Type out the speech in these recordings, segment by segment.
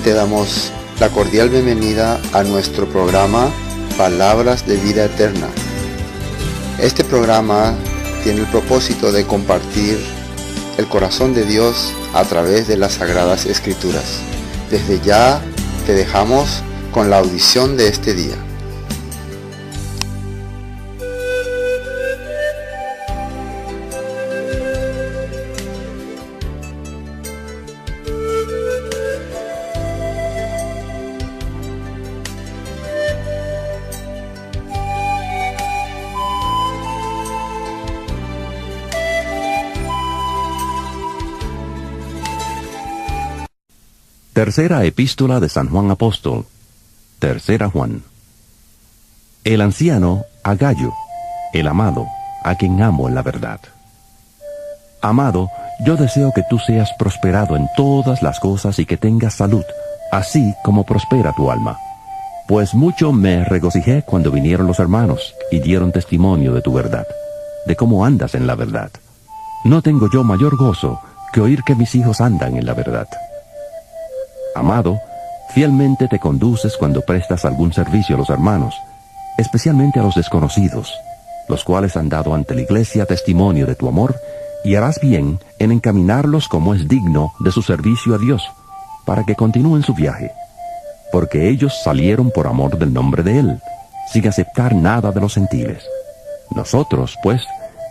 te damos la cordial bienvenida a nuestro programa Palabras de Vida Eterna. Este programa tiene el propósito de compartir el corazón de Dios a través de las Sagradas Escrituras. Desde ya te dejamos con la audición de este día. Tercera epístola de San Juan Apóstol. Tercera Juan. El anciano a Gallo, el amado, a quien amo en la verdad. Amado, yo deseo que tú seas prosperado en todas las cosas y que tengas salud, así como prospera tu alma. Pues mucho me regocijé cuando vinieron los hermanos y dieron testimonio de tu verdad, de cómo andas en la verdad. No tengo yo mayor gozo que oír que mis hijos andan en la verdad. Amado, fielmente te conduces cuando prestas algún servicio a los hermanos, especialmente a los desconocidos, los cuales han dado ante la iglesia testimonio de tu amor, y harás bien en encaminarlos como es digno de su servicio a Dios, para que continúen su viaje, porque ellos salieron por amor del nombre de Él, sin aceptar nada de los gentiles. Nosotros, pues,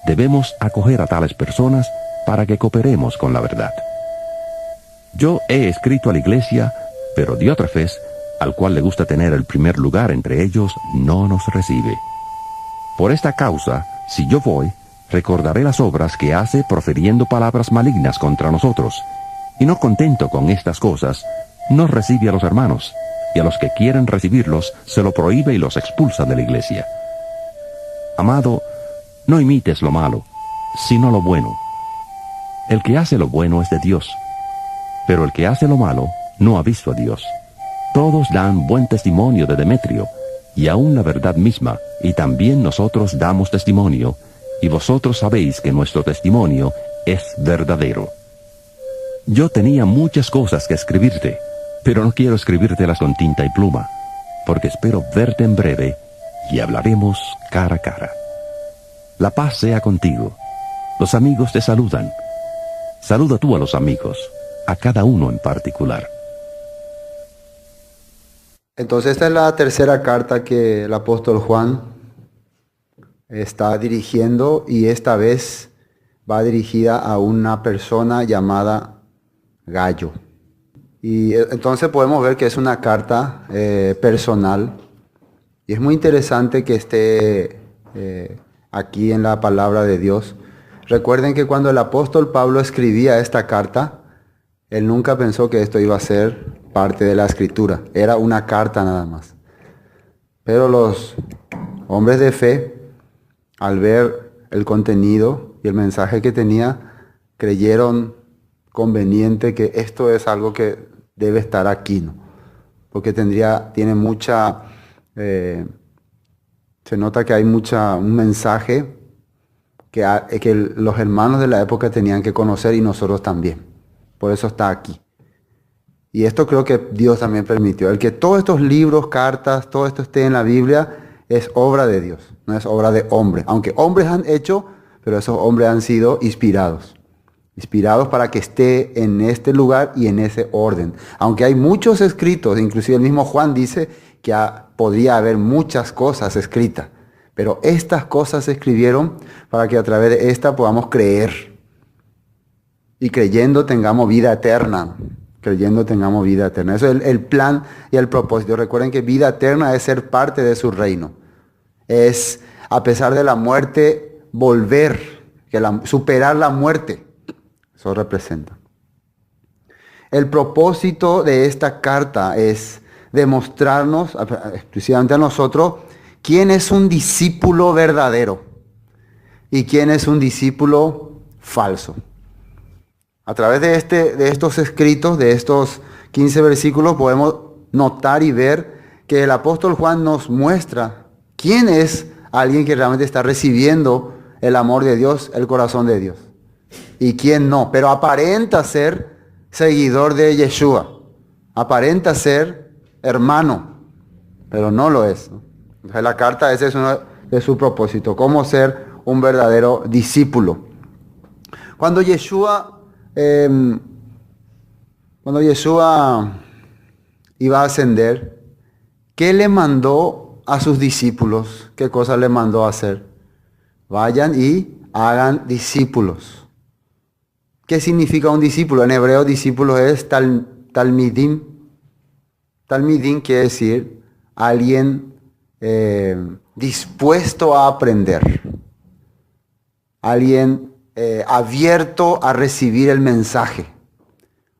debemos acoger a tales personas para que cooperemos con la verdad. Yo he escrito a la iglesia, pero Diótrefes, al cual le gusta tener el primer lugar entre ellos, no nos recibe. Por esta causa, si yo voy, recordaré las obras que hace profiriendo palabras malignas contra nosotros, y no contento con estas cosas, no recibe a los hermanos, y a los que quieren recibirlos se lo prohíbe y los expulsa de la iglesia. Amado, no imites lo malo, sino lo bueno. El que hace lo bueno es de Dios, pero el que hace lo malo no ha visto a Dios. Todos dan buen testimonio de Demetrio, y aun la verdad misma, y también nosotros damos testimonio, y vosotros sabéis que nuestro testimonio es verdadero. Yo tenía muchas cosas que escribirte, pero no quiero escribírtelas con tinta y pluma, porque espero verte en breve, y hablaremos cara a cara. La paz sea contigo. Los amigos te saludan. Saluda tú a los amigos, a cada uno en particular. Entonces esta es la tercera carta que el apóstol Juan está dirigiendo, y esta vez va dirigida a una persona llamada Gallo. Y entonces podemos ver que es una carta personal, y es muy interesante que esté aquí en la palabra de Dios. Recuerden que cuando el apóstol Pablo escribía esta carta, él nunca pensó que esto iba a ser parte de la escritura. Era una carta nada más. Pero los hombres de fe, al ver el contenido y el mensaje que tenía, creyeron conveniente que esto es algo que debe estar aquí, ¿no? Porque tiene mucha... se nota que hay un mensaje que los hermanos de la época tenían que conocer, y nosotros también. Por eso está aquí. Y esto creo que Dios también permitió. El que todos estos libros, cartas, todo esto esté en la Biblia es obra de Dios, no es obra de hombre. Aunque hombres han hecho, pero esos hombres han sido inspirados. Inspirados para que esté en este lugar y en ese orden. Aunque hay muchos escritos, inclusive el mismo Juan dice que podría haber muchas cosas escritas. Pero estas cosas se escribieron para que a través de esta podamos creer. Y creyendo tengamos vida eterna. Creyendo tengamos vida eterna. Eso es el plan y el propósito. Recuerden que vida eterna es ser parte de su reino. Es, a pesar de la muerte, volver, superar la muerte. Eso representa. El propósito de esta carta es demostrarnos, exclusivamente a nosotros, quién es un discípulo verdadero y quién es un discípulo falso. A través de estos escritos, de estos 15 versículos, podemos notar y ver que el apóstol Juan nos muestra quién es alguien que realmente está recibiendo el amor de Dios, el corazón de Dios, y quién no, pero aparenta ser seguidor de Yeshua, Aparenta ser hermano, pero no lo es, ¿no? Entonces la carta, ese es uno de sus propósitos, cómo ser un verdadero discípulo. Cuando Yeshua iba a ascender, ¿qué le mandó a sus discípulos? ¿Qué cosa le mandó a hacer? Vayan y hagan discípulos. ¿Qué significa un discípulo? En hebreo, discípulo es talmidim. Talmidim quiere decir alguien dispuesto a aprender. Alguien abierto a recibir el mensaje.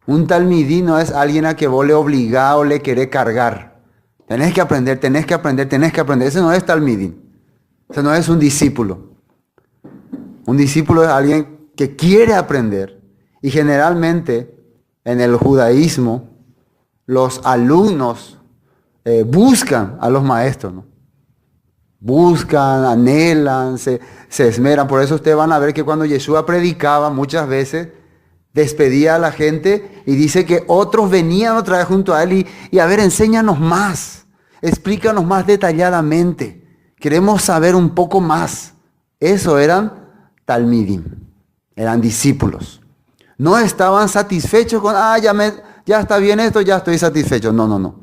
Un talmidí no es alguien a que vos le obligás o le querés cargar. Tenés que aprender, tenés que aprender, tenés que aprender. Ese no es talmidí. Ese no es un discípulo. Un discípulo es alguien que quiere aprender. Y generalmente en el judaísmo los alumnos buscan a los maestros, ¿no? Buscan, anhelan, se esmeran. Por eso ustedes van a ver que cuando Yeshua predicaba muchas veces despedía a la gente y dice que otros venían otra vez junto a él y a ver, enséñanos más, explícanos más detalladamente. Queremos saber un poco más. Eso eran talmidim, eran discípulos. No estaban satisfechos con, ya está bien esto, ya estoy satisfecho. No.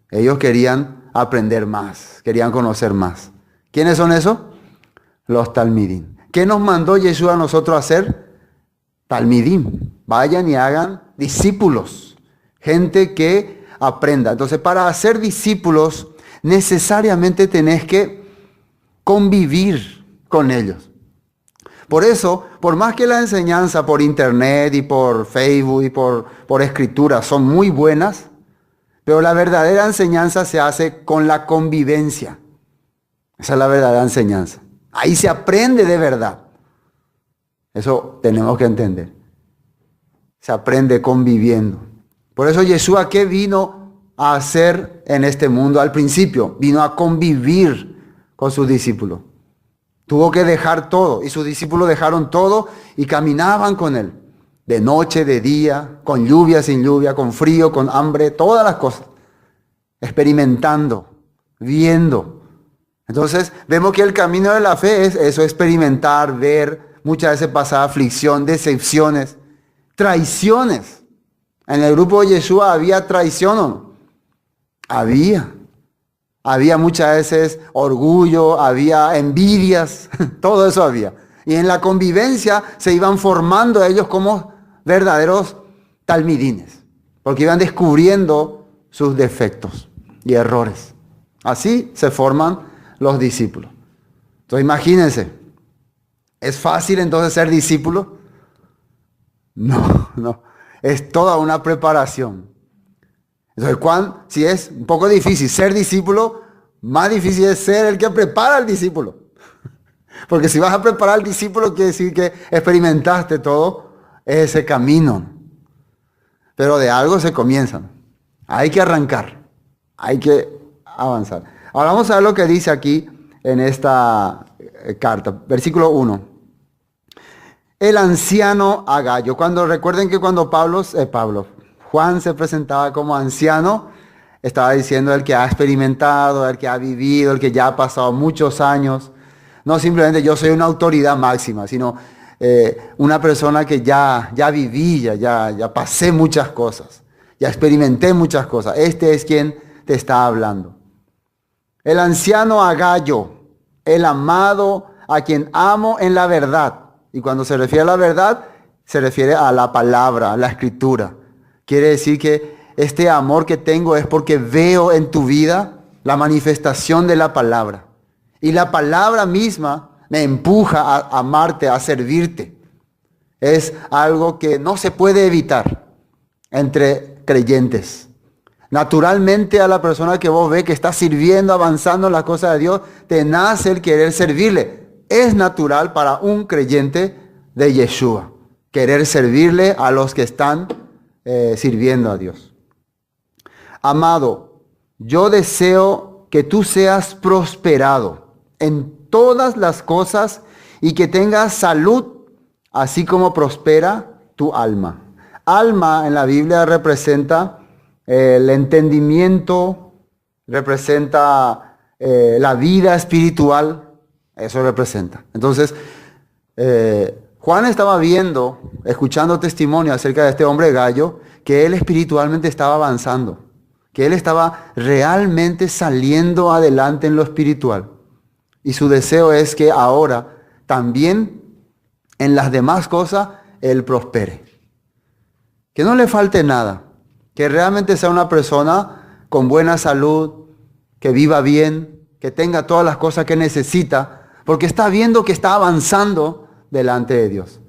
Ellos querían aprender más, querían conocer más. ¿Quiénes son esos? Los talmidim. ¿Qué nos mandó Yeshua a nosotros a hacer? Talmidim. Vayan y hagan discípulos. Gente que aprenda. Entonces, para hacer discípulos, necesariamente tenés que convivir con ellos. Por eso, por más que la enseñanza por internet y por Facebook y por escritura son muy buenas, pero la verdadera enseñanza se hace con la convivencia. Esa es la verdadera enseñanza. Ahí se aprende de verdad. Eso tenemos que entender. Se aprende conviviendo. Por eso Yeshua, ¿qué vino a hacer en este mundo al principio? Vino a convivir con sus discípulos. Tuvo que dejar todo y sus discípulos dejaron todo y caminaban con él. De noche, de día, con lluvia, sin lluvia, con frío, con hambre, todas las cosas. Experimentando, viendo. Entonces vemos que el camino de la fe es eso, experimentar, ver. Muchas veces pasa aflicción, decepciones, traiciones. En el grupo de Yeshua había traición o no. Había muchas veces orgullo, había envidias, todo eso había. Y en la convivencia se iban formando ellos como verdaderos talmidines, porque iban descubriendo sus defectos y errores. Así se forman los discípulos. Entonces imagínense, ¿es fácil entonces ser discípulo? No, es toda una preparación. Entonces, si es un poco difícil ser discípulo, más difícil es ser el que prepara al discípulo. Porque si vas a preparar al discípulo, quiere decir que experimentaste todo ese camino. Pero de algo se comienza. Hay que arrancar, hay que avanzar. Ahora vamos a ver lo que dice aquí en esta carta, versículo 1. El anciano Agayo. Recuerden que cuando Juan se presentaba como anciano, estaba diciendo el que ha experimentado, el que ha vivido, el que ya ha pasado muchos años. No simplemente yo soy una autoridad máxima, sino una persona que ya viví, ya pasé muchas cosas, ya experimenté muchas cosas. Este es quien te está hablando. El anciano Agayo, el amado a quien amo en la verdad. Y cuando se refiere a la verdad, se refiere a la palabra, a la escritura. Quiere decir que este amor que tengo es porque veo en tu vida la manifestación de la palabra. Y la palabra misma me empuja a amarte, a servirte. Es algo que no se puede evitar entre creyentes. Naturalmente a la persona que vos ves que está sirviendo, avanzando en las cosas de Dios, te nace el querer servirle. Es natural para un creyente de Yeshua querer servirle a los que están sirviendo a Dios. Amado, yo deseo que tú seas prosperado en todas las cosas y que tengas salud, así como prospera tu alma. Alma en la Biblia representa El entendimiento representa la vida espiritual. Eso representa. Entonces, Juan estaba viendo, escuchando testimonio acerca de este hombre Gallo, que él espiritualmente estaba avanzando, que él estaba realmente saliendo adelante en lo espiritual. Y su deseo es que ahora también en las demás cosas él prospere. Que no le falte nada, que realmente sea una persona con buena salud, que viva bien, que tenga todas las cosas que necesita, porque está viendo que está avanzando delante de Dios.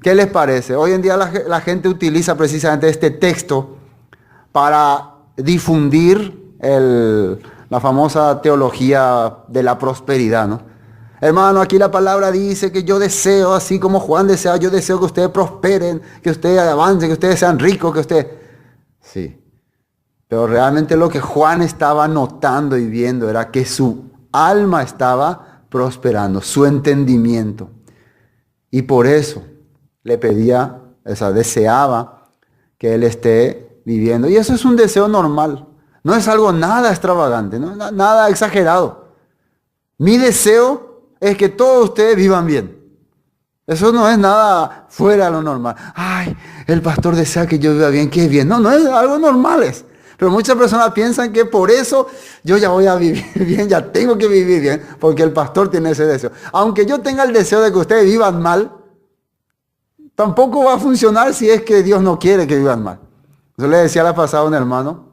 ¿Qué les parece? Hoy en día la gente utiliza precisamente este texto para difundir la famosa teología de la prosperidad, ¿no? Hermano, aquí la palabra dice que yo deseo, así como Juan desea, yo deseo que ustedes prosperen, que ustedes avancen, que ustedes sean ricos, que ustedes... Sí, pero realmente lo que Juan estaba notando y viendo era que su alma estaba prosperando, su entendimiento. Y por eso le pedía, o sea, deseaba que él esté viviendo. Y eso es un deseo normal. No es algo nada extravagante, ¿no? Nada exagerado. Mi deseo es que todos ustedes vivan bien. Eso no es nada fuera de lo normal. Ay, el pastor desea que yo viva bien, que es bien. No, no es algo normal. Pero muchas personas piensan que por eso yo ya voy a vivir bien, ya tengo que vivir bien, porque el pastor tiene ese deseo. Aunque yo tenga el deseo de que ustedes vivan mal, tampoco va a funcionar si es que Dios no quiere que vivan mal. Yo le decía la pasada a un hermano,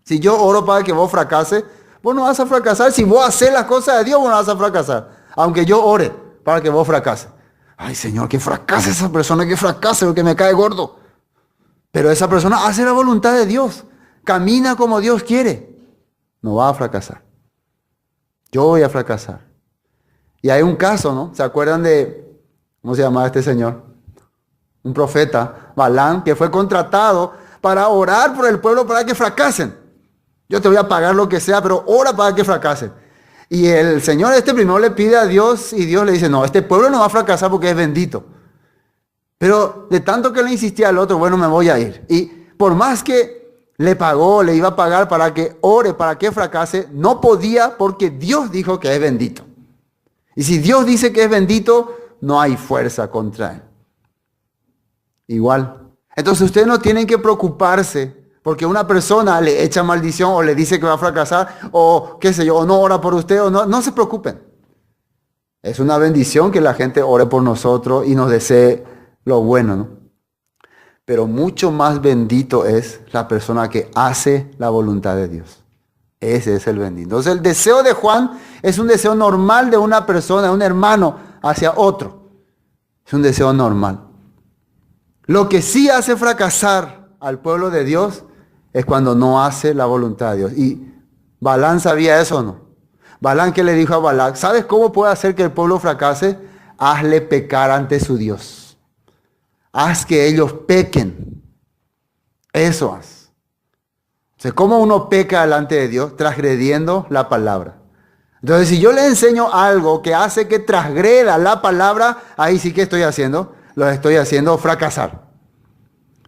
si yo oro para que vos fracases, vos no vas a fracasar. Si vos haces las cosas de Dios, vos no vas a fracasar. Aunque yo ore para que vos fracases. Ay, Señor, que fracase esa persona, que fracase porque me cae gordo. Pero esa persona hace la voluntad de Dios. Camina como Dios quiere. No va a fracasar. Yo voy a fracasar. Y hay un caso, ¿no? ¿Se acuerdan de, cómo se llamaba este señor? Un profeta, Balán, que fue contratado para orar por el pueblo para que fracasen. Yo te voy a pagar lo que sea, pero ora para que fracasen. Y el Señor primero le pide a Dios y Dios le dice, no, este pueblo no va a fracasar porque es bendito. Pero de tanto que le insistía al otro, bueno, me voy a ir. Y por más que le pagó, le iba a pagar para que ore, para que fracase, no podía porque Dios dijo que es bendito. Y si Dios dice que es bendito, no hay fuerza contra él. Igual. Entonces ustedes no tienen que preocuparse porque una persona le echa maldición o le dice que va a fracasar o qué sé yo, o no ora por usted o no se preocupen. Es una bendición que la gente ore por nosotros y nos desee lo bueno, ¿no? Pero mucho más bendito es la persona que hace la voluntad de Dios. Ese es el bendito. Entonces el deseo de Juan es un deseo normal de una persona, de un hermano hacia otro. Es un deseo normal. Lo que sí hace fracasar al pueblo de Dios es cuando no hace la voluntad de Dios. Y Balán sabía eso o no. Balán que le dijo a Balac, ¿sabes cómo puede hacer que el pueblo fracase? Hazle pecar ante su Dios. Haz que ellos pequen. Eso haz. O sea, ¿cómo uno peca delante de Dios? Transgrediendo la palabra. Entonces, si yo le enseño algo que hace que transgreda la palabra, ahí sí que estoy haciendo, lo estoy haciendo fracasar.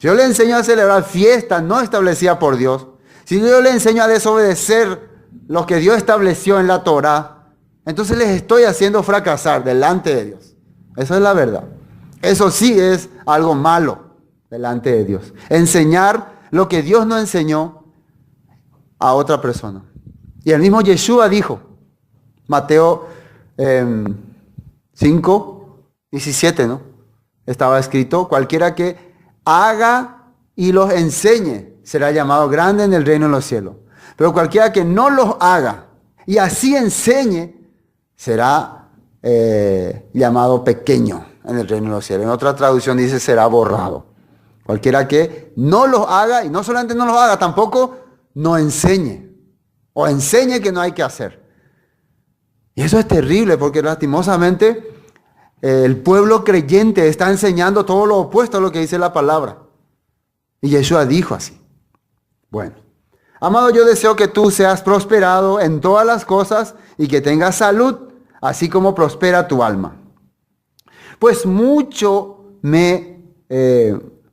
Si yo le enseño a celebrar fiestas no establecidas por Dios, si yo le enseño a desobedecer lo que Dios estableció en la Torá, entonces les estoy haciendo fracasar delante de Dios. Eso es la verdad. Eso sí es algo malo delante de Dios. Enseñar lo que Dios no enseñó a otra persona. Y el mismo Yeshua dijo, Mateo 5:17, ¿no? Estaba escrito, cualquiera que haga y los enseñe será llamado grande en el reino de los cielos. Pero cualquiera que no los haga y así enseñe será llamado pequeño en el reino de los cielos. En otra traducción dice será borrado. Cualquiera que no los haga y no solamente no los haga, tampoco no enseñe o enseñe que no hay que hacer. Y eso es terrible porque lastimosamente el pueblo creyente está enseñando todo lo opuesto a lo que dice la palabra. Y Yeshua dijo así. Bueno, amado, yo deseo que tú seas prosperado en todas las cosas y que tengas salud, así como prospera tu alma. Pues mucho me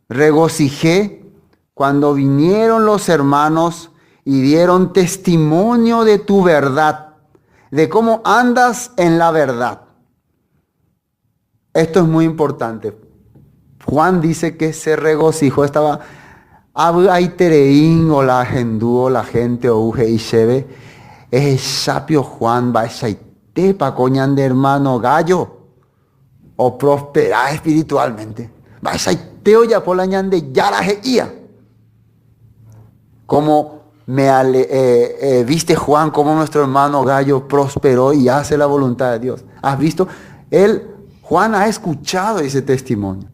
regocijé cuando vinieron los hermanos y dieron testimonio de tu verdad, de cómo andas en la verdad. Esto es muy importante. Juan dice que se regocijó, estaba Aitereín o la gendúo, la gente o uje y cheve. Es sapio Juan, va a pa coñan de hermano gallo, o prosperar espiritualmente. Va a ya por la ñan de yarajeía. Como viste Juan, como nuestro hermano gallo prosperó y hace la voluntad de Dios. ¿Has visto? Juan ha escuchado ese testimonio.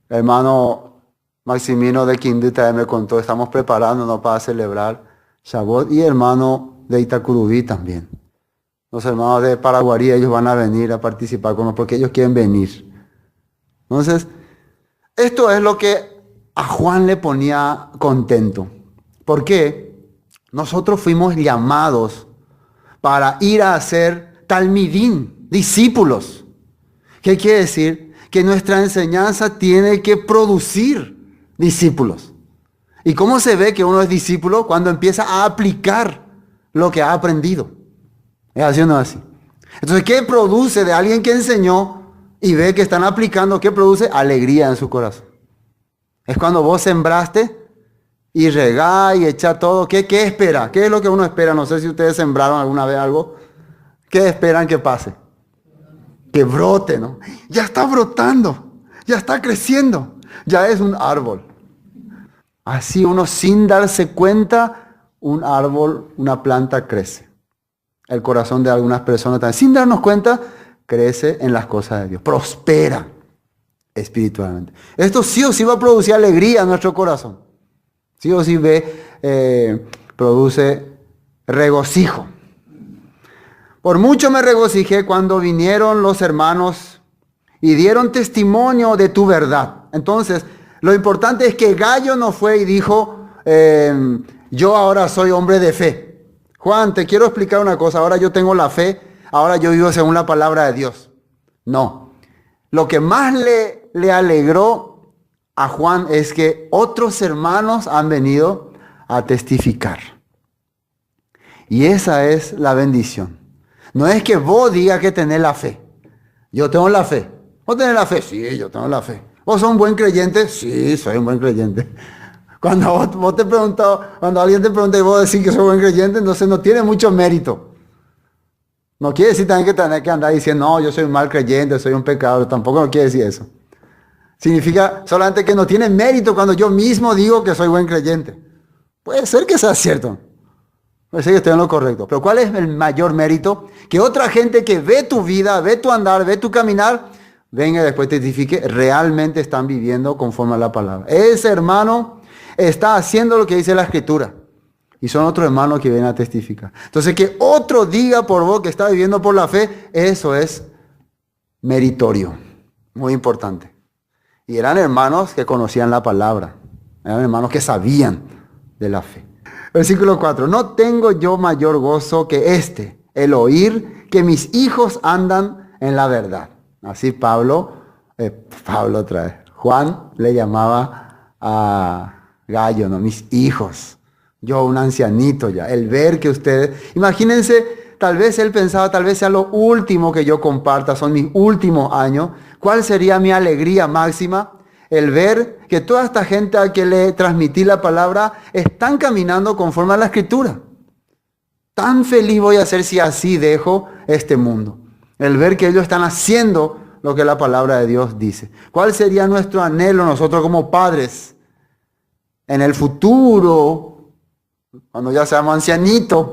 Hermano Maximino de Quindita me contó, estamos preparándonos para celebrar Shavuot, y hermano de Itacurubí también. Los hermanos de Paraguarí, ellos van a venir a participar con nosotros porque ellos quieren venir. Entonces, esto es lo que a Juan le ponía contento. ¿Por qué? Nosotros fuimos llamados para ir a hacer talmidín, discípulos. ¿Qué quiere decir? Que nuestra enseñanza tiene que producir discípulos. ¿Y cómo se ve que uno es discípulo? Cuando empieza a aplicar lo que ha aprendido. ¿Es así o no es así? Entonces, ¿qué produce de alguien que enseñó y ve que están aplicando? ¿Qué produce? Alegría en su corazón. Es cuando vos sembraste y regá y echa todo. ¿Qué espera? ¿Qué es lo que uno espera? No sé si ustedes sembraron alguna vez algo. ¿Qué esperan que pase? Que brote, ¿no? Ya está brotando, ya está creciendo, ya es un árbol. Así uno sin darse cuenta, un árbol, una planta crece. El corazón de algunas personas también, sin darnos cuenta, crece en las cosas de Dios, prospera espiritualmente. Esto sí o sí va a producir alegría en nuestro corazón. Sí o sí produce regocijo. Por mucho me regocijé cuando vinieron los hermanos y dieron testimonio de tu verdad. Entonces, lo importante es que Gallo no fue y dijo, yo ahora soy hombre de fe. Juan, te quiero explicar una cosa, ahora yo tengo la fe, ahora yo vivo según la palabra de Dios. No, lo que más le alegró a Juan es que otros hermanos han venido a testificar. Y esa es la bendición. No es que vos digas que tenés la fe. Yo tengo la fe. ¿Vos tenés la fe? Sí, yo tengo la fe. ¿Vos sos un buen creyente? Sí, soy un buen creyente. Cuando vos te preguntás, cuando alguien te pregunta y vos decís que soy buen creyente, entonces no tiene mucho mérito. No quiere decir también que tenés que andar diciendo, no, yo soy un mal creyente, soy un pecador. Tampoco no quiere decir eso. Significa solamente que no tiene mérito cuando yo mismo digo que soy buen creyente. Puede ser que sea cierto. Puede ser que esté en lo correcto. Pero ¿cuál es el mayor mérito? Que otra gente que ve tu vida, ve tu andar, ve tu caminar, venga y después testifique, realmente están viviendo conforme a la palabra. Ese hermano está haciendo lo que dice la Escritura. Y son otros hermanos que vienen a testificar. Entonces, que otro diga por vos que está viviendo por la fe, eso es meritorio. Muy importante. Y eran hermanos que conocían la palabra. Eran hermanos que sabían de la fe. Versículo 4. No tengo yo mayor gozo que el oír que mis hijos andan en la verdad. Así Pablo otra vez. Juan le llamaba a Gallo, ¿no? Mis hijos. Yo, un ancianito ya. El ver que ustedes... Imagínense, tal vez él pensaba, tal vez sea lo último que yo comparta, son mis últimos años. ¿Cuál sería mi alegría máxima? El ver que toda esta gente a que le transmití la palabra están caminando conforme a la Escritura. Tan feliz voy a ser si así dejo este mundo. El ver que ellos están haciendo lo que la palabra de Dios dice. ¿Cuál sería nuestro anhelo nosotros como padres? En el futuro, cuando ya seamos ancianitos,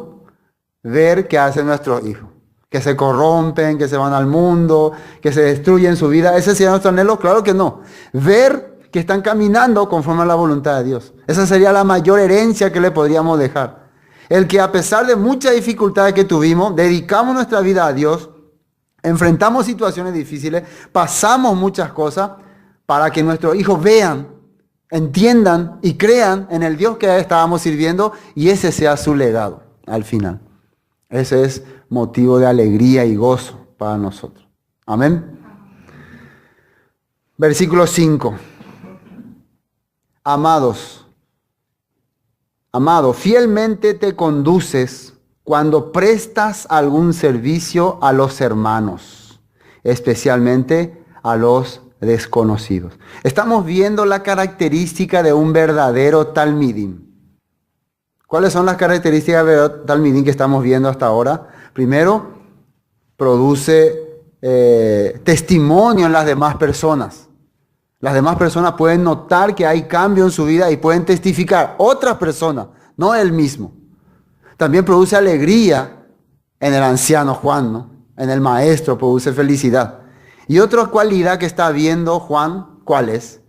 ver qué hacen nuestros hijos. Que se corrompen, que se van al mundo, que se destruyen su vida. ¿Ese sería nuestro anhelo? Claro que no. Ver que están caminando conforme a la voluntad de Dios. Esa sería la mayor herencia que le podríamos dejar. El que a pesar de muchas dificultades que tuvimos, dedicamos nuestra vida a Dios, enfrentamos situaciones difíciles, pasamos muchas cosas para que nuestros hijos vean, entiendan y crean en el Dios que estábamos sirviendo y ese sea su legado al final. Ese es motivo de alegría y gozo para nosotros. Amén. Versículo 5. Amados, Amado, fielmente te conduces cuando prestas algún servicio a los hermanos, especialmente a los desconocidos. Estamos viendo la característica de un verdadero talmidim. ¿Cuáles son las características del verdadero talmidim que estamos viendo hasta ahora? Primero, produce testimonio en las demás personas. Las demás personas pueden notar que hay cambio en su vida y pueden testificar. Otras personas, no él mismo. También produce alegría en el anciano Juan, ¿no? En el maestro produce felicidad. Y otra cualidad que está viendo Juan, ¿cuál es?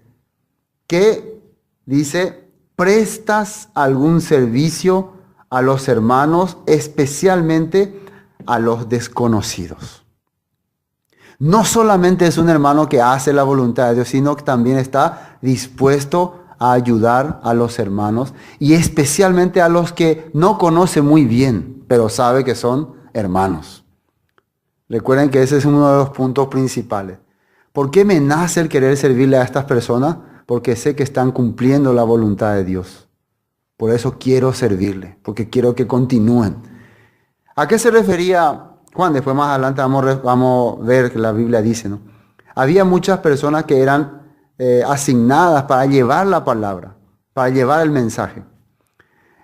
Que dice, prestas algún servicio a los hermanos, especialmente a los desconocidos. No solamente es un hermano que hace la voluntad de Dios, sino que también está dispuesto a ayudar a los hermanos y especialmente a los que no conoce muy bien, pero sabe que son hermanos. Recuerden que ese es uno de los puntos principales. ¿Por qué me nace el querer servirle a estas personas? Porque sé que están cumpliendo la voluntad de Dios. Por eso quiero servirle, porque quiero que continúen. ¿A qué se refería Juan? Después más adelante vamos a ver que la Biblia dice, ¿no? Había muchas personas que eran asignadas para llevar la palabra, para llevar el mensaje.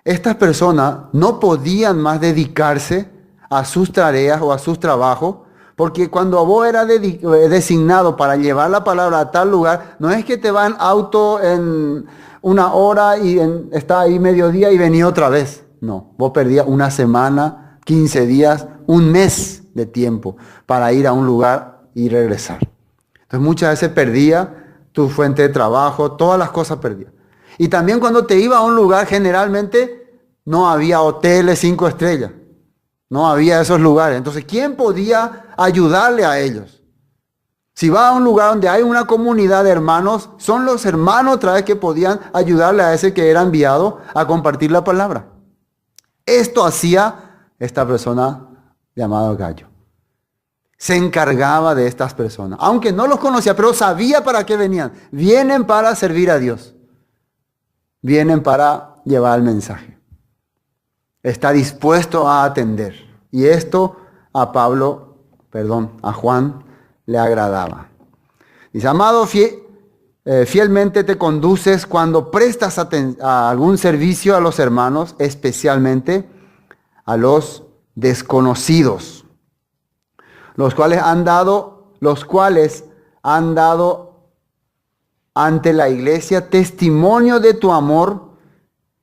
Estas personas no podían más dedicarse a sus tareas o a sus trabajos, porque cuando vos eras designado para llevar la palabra a tal lugar, no es que te va en auto en una hora y está ahí mediodía y vení otra vez. No, vos perdías una semana, 15 días, un mes de tiempo para ir a un lugar y regresar. Entonces muchas veces perdía tu fuente de trabajo, todas las cosas perdía. Y también cuando te iba a un lugar, generalmente no había hoteles 5 estrellas. No había esos lugares. Entonces, ¿quién podía ayudarle a ellos? Si va a un lugar donde hay una comunidad de hermanos, son los hermanos otra vez que podían ayudarle a ese que era enviado a compartir la palabra. Esto hacía esta persona llamada Gallo. Se encargaba de estas personas, aunque no los conocía, pero sabía para qué venían. Vienen para servir a Dios. Vienen para llevar el mensaje. Está dispuesto a atender. Y esto a Juan le agradaba. Dice, amado, fielmente te conduces cuando prestas a algún servicio a los hermanos, especialmente a los desconocidos, los cuales han dado ante la iglesia testimonio de tu amor,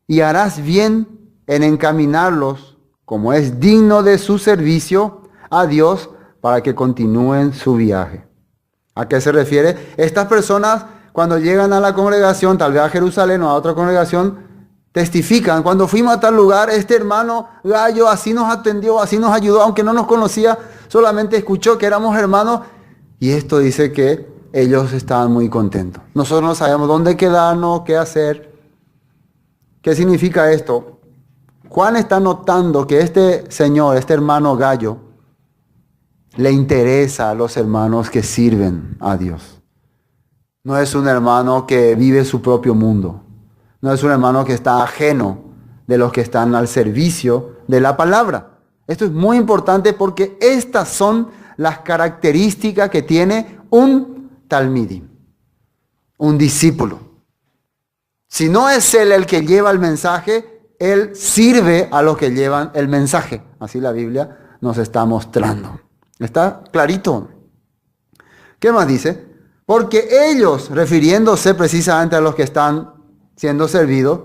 y harás bien en encaminarlos como es digno de su servicio a Dios para que continúen su viaje. ¿A qué se refiere? Estas personas cuando llegan a la congregación, tal vez a Jerusalén o a otra congregación, testifican, cuando fuimos a tal lugar, este hermano Gallo así nos atendió, así nos ayudó, aunque no nos conocía, solamente escuchó que éramos hermanos, y esto dice que ellos estaban muy contentos. Nosotros no sabemos dónde quedarnos, qué hacer. ¿Qué significa esto? Juan está notando que este señor, este hermano Gallo, le interesa a los hermanos que sirven a Dios. No es un hermano que vive su propio mundo. No es un hermano que está ajeno de los que están al servicio de la palabra. Esto es muy importante porque estas son las características que tiene un talmidim, un discípulo. Si no es él el que lleva el mensaje, él sirve a los que llevan el mensaje. Así la Biblia nos está mostrando. ¿Está clarito? ¿Qué más dice? Porque ellos, refiriéndose precisamente a los que están siendo servidos,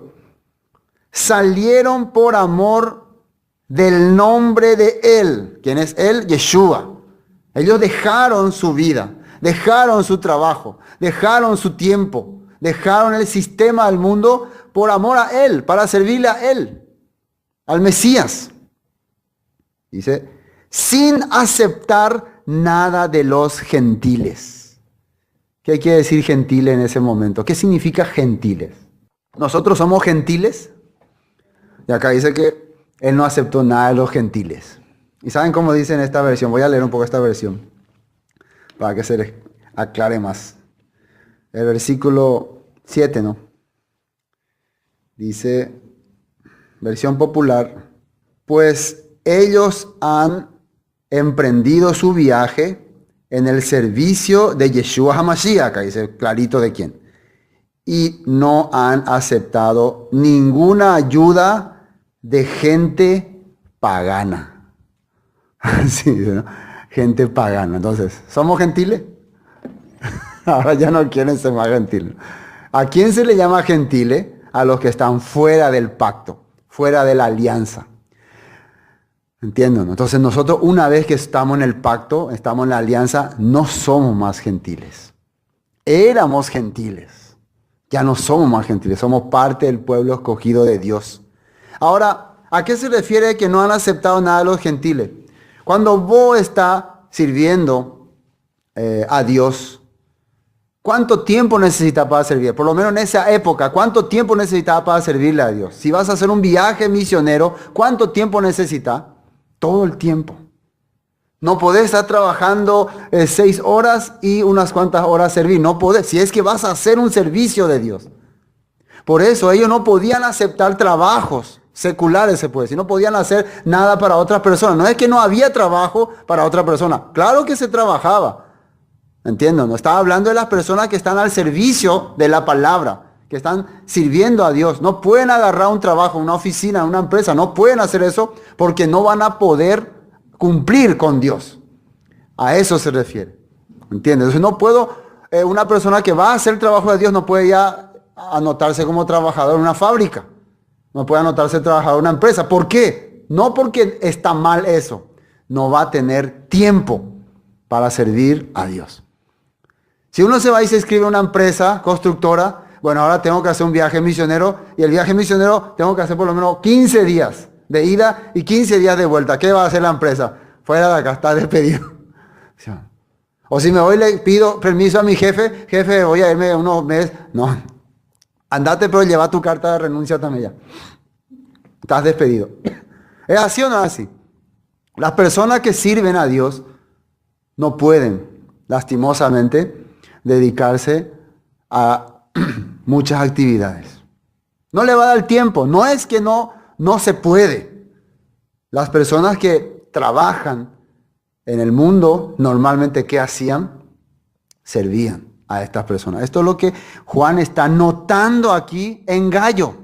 salieron por amor del nombre de él. ¿Quién es él? Yeshua. Ellos dejaron su vida, dejaron su trabajo, dejaron su tiempo, dejaron el sistema del mundo por amor a él, para servirle a él, al Mesías. Dice, sin aceptar nada de los gentiles. ¿Qué quiere decir gentiles en ese momento? ¿Qué significa gentiles? ¿Nosotros somos gentiles? Y acá dice que él no aceptó nada de los gentiles. ¿Y saben cómo dice en esta versión? Voy a leer un poco esta versión para que se les aclare más. El versículo 7, ¿no? Dice, versión popular, pues ellos han emprendido su viaje en el servicio de Yeshua HaMashiach, acá dice clarito de quién, y no han aceptado ninguna ayuda de gente pagana. Sí, ¿no? Gente pagana. Entonces, ¿somos gentiles? Ahora ya no quieren ser más gentiles. ¿A quién se le llama gentiles? A los que están fuera del pacto, fuera de la alianza. ¿Entienden? Entonces nosotros, una vez que estamos en el pacto, estamos en la alianza, no somos más gentiles. Éramos gentiles. Ya no somos más gentiles. Somos parte del pueblo escogido de Dios. Ahora, ¿a qué se refiere que no han aceptado nada de los gentiles? Cuando vos estás sirviendo a Dios, ¿cuánto tiempo necesitas para servir? Por lo menos en esa época, ¿cuánto tiempo necesitas para servirle a Dios? Si vas a hacer un viaje misionero, ¿cuánto tiempo necesitas? Todo el tiempo. No podés estar trabajando 6 horas y unas cuantas horas servir. No podés, si es que vas a hacer un servicio de Dios. Por eso ellos no podían aceptar trabajos seculares, se puede decir. No podían hacer nada para otras personas. No es que no había trabajo para otra persona. Claro que se trabajaba. Entiendo, no estaba hablando de las personas que están al servicio de la palabra, que están sirviendo a Dios. No pueden agarrar un trabajo, una oficina, una empresa. No pueden hacer eso porque no van a poder cumplir con Dios. A eso se refiere. ¿Entiendes? Entonces no puedo, una persona que va a hacer el trabajo de Dios no puede ya anotarse como trabajador en una fábrica. No puede anotarse trabajador en una empresa. ¿Por qué? No porque está mal eso. No va a tener tiempo para servir a Dios. Si uno se va y se inscribe a una empresa constructora, bueno, ahora tengo que hacer un viaje misionero y el viaje misionero tengo que hacer por lo menos 15 días de ida y 15 días de vuelta. ¿Qué va a hacer la empresa? Fuera de acá, está despedido. O si me voy le pido permiso a mi jefe, voy a irme unos meses. No, andate pero lleva tu carta de renuncia también ya. Estás despedido. ¿Es así o no es así? Las personas que sirven a Dios no pueden, lastimosamente, dedicarse a muchas actividades. No le va a dar tiempo. No es que no se puede. Las personas que trabajan en el mundo, normalmente, ¿qué hacían? Servían a estas personas. Esto es lo que Juan está notando aquí en Gallo.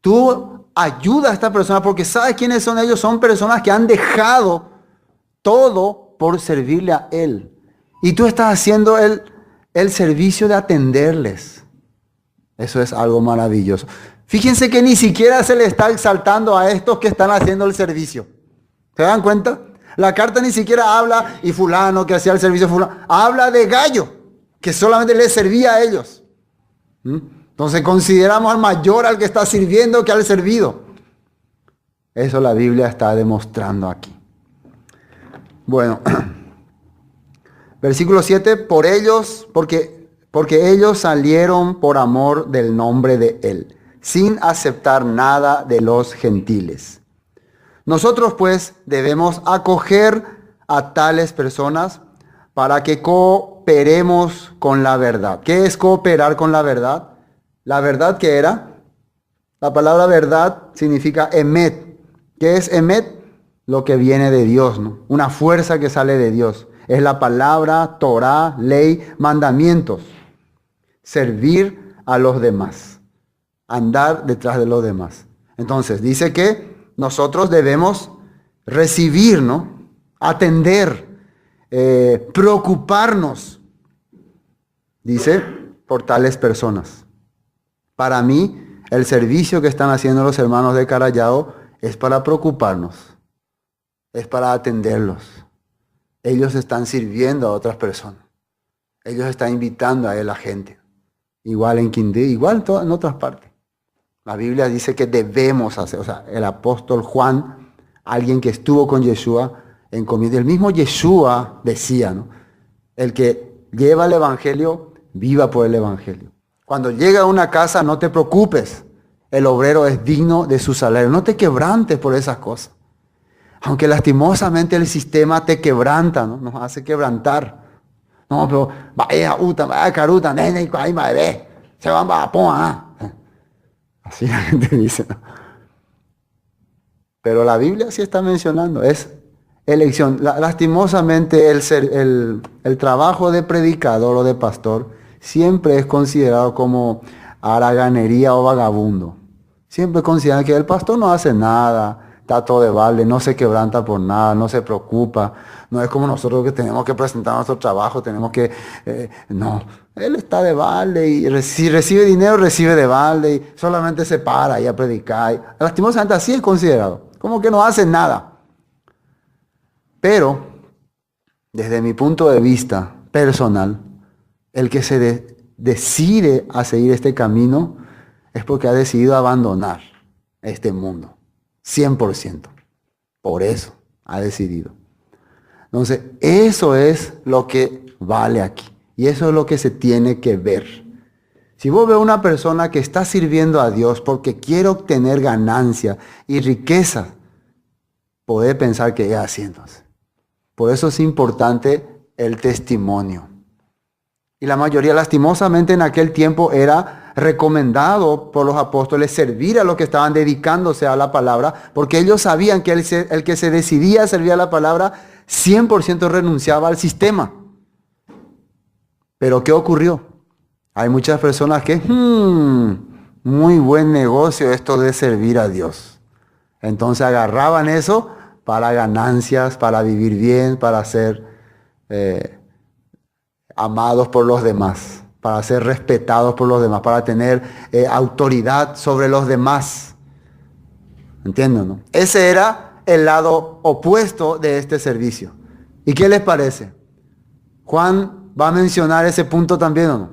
Tú ayuda a esta persona porque sabes quiénes son ellos. Son personas que han dejado todo por servirle a Él. Y tú estás haciendo el servicio de atenderles. Eso es algo maravilloso. Fíjense que ni siquiera se le está exaltando a estos que están haciendo el servicio. ¿Se dan cuenta? La carta ni siquiera habla y fulano que hacía el servicio fulano. Habla de Gallo, que solamente le servía a ellos. Entonces consideramos al mayor al que está sirviendo que al servido. Eso la Biblia está demostrando aquí. Bueno, versículo 7, porque ellos salieron por amor del nombre de Él, sin aceptar nada de los gentiles. Nosotros pues debemos acoger a tales personas para que cooperemos con la verdad. ¿Qué es cooperar con la verdad? ¿La verdad qué era? La palabra verdad significa emet. ¿Qué es emet? Lo que viene de Dios, ¿no? Una fuerza que sale de Dios. Es la palabra, Torah, ley, mandamientos. Servir a los demás. Andar detrás de los demás. Entonces, dice que nosotros debemos recibir, ¿no? Atender, preocuparnos, dice, por tales personas. Para mí, el servicio que están haciendo los hermanos de Carallao es para preocuparnos, es para atenderlos. Ellos están sirviendo a otras personas. Ellos están invitando a la gente. Igual en Quindío, igual en otras partes. La Biblia dice que debemos hacer, o sea, el apóstol Juan, alguien que estuvo con Yeshua, el mismo Yeshua decía, ¿no? El que lleva el evangelio, viva por el evangelio. Cuando llega a una casa, no te preocupes. El obrero es digno de su salario. No te quebrantes por esas cosas. Aunque lastimosamente el sistema te quebranta, ¿no? Nos hace quebrantar. No, pero vaya uta, vaya caruta, nene, ahí bebé. Se van a poner. Así la gente dice, ¿no? Pero la Biblia sí está mencionando, es elección. Lastimosamente el trabajo de predicador o de pastor siempre es considerado como haraganería o vagabundo. Siempre consideran que el pastor no hace nada, está todo de balde, no se quebranta por nada, no se preocupa. No es como nosotros que tenemos que presentar nuestro trabajo, tenemos que... no, él está de balde y si recibe dinero, recibe de balde y solamente se para ahí a predicar. Lastimosamente así es considerado, como que no hace nada. Pero, desde mi punto de vista personal, el que se decide a seguir este camino es porque ha decidido abandonar este mundo, 100%. Por eso ha decidido. Entonces, eso es lo que vale aquí. Y eso es lo que se tiene que ver. Si vos ves una persona que está sirviendo a Dios porque quiere obtener ganancia y riqueza, podés pensar que es así entonces. Por eso es importante el testimonio. Y la mayoría, lastimosamente, en aquel tiempo era recomendado por los apóstoles servir a los que estaban dedicándose a la palabra, porque ellos sabían que el que se decidía a servir a la palabra 100% renunciaba al sistema. Pero ¿qué ocurrió? Hay muchas personas que, muy buen negocio esto de servir a Dios. Entonces agarraban eso para ganancias, para vivir bien, para ser amados por los demás, para ser respetados por los demás, para tener autoridad sobre los demás. ¿Entienden, no? Ese era el lado opuesto de este servicio. ¿Y qué les parece? Juan va a mencionar ese punto también, ¿o no?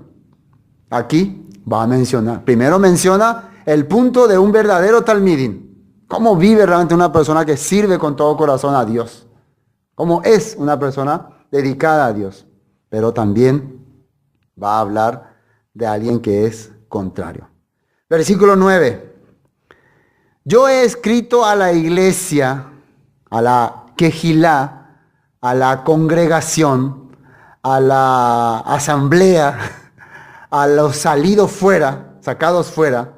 Aquí va a mencionar. Primero menciona el punto de un verdadero talmidín. ¿Cómo vive realmente una persona que sirve con todo corazón a Dios? ¿Cómo es una persona dedicada a Dios? Pero también va a hablar de alguien que es contrario. Versículo 9. Yo he escrito a la iglesia, a la quejilá, a la congregación, a la asamblea, a los salidos fuera, sacados fuera.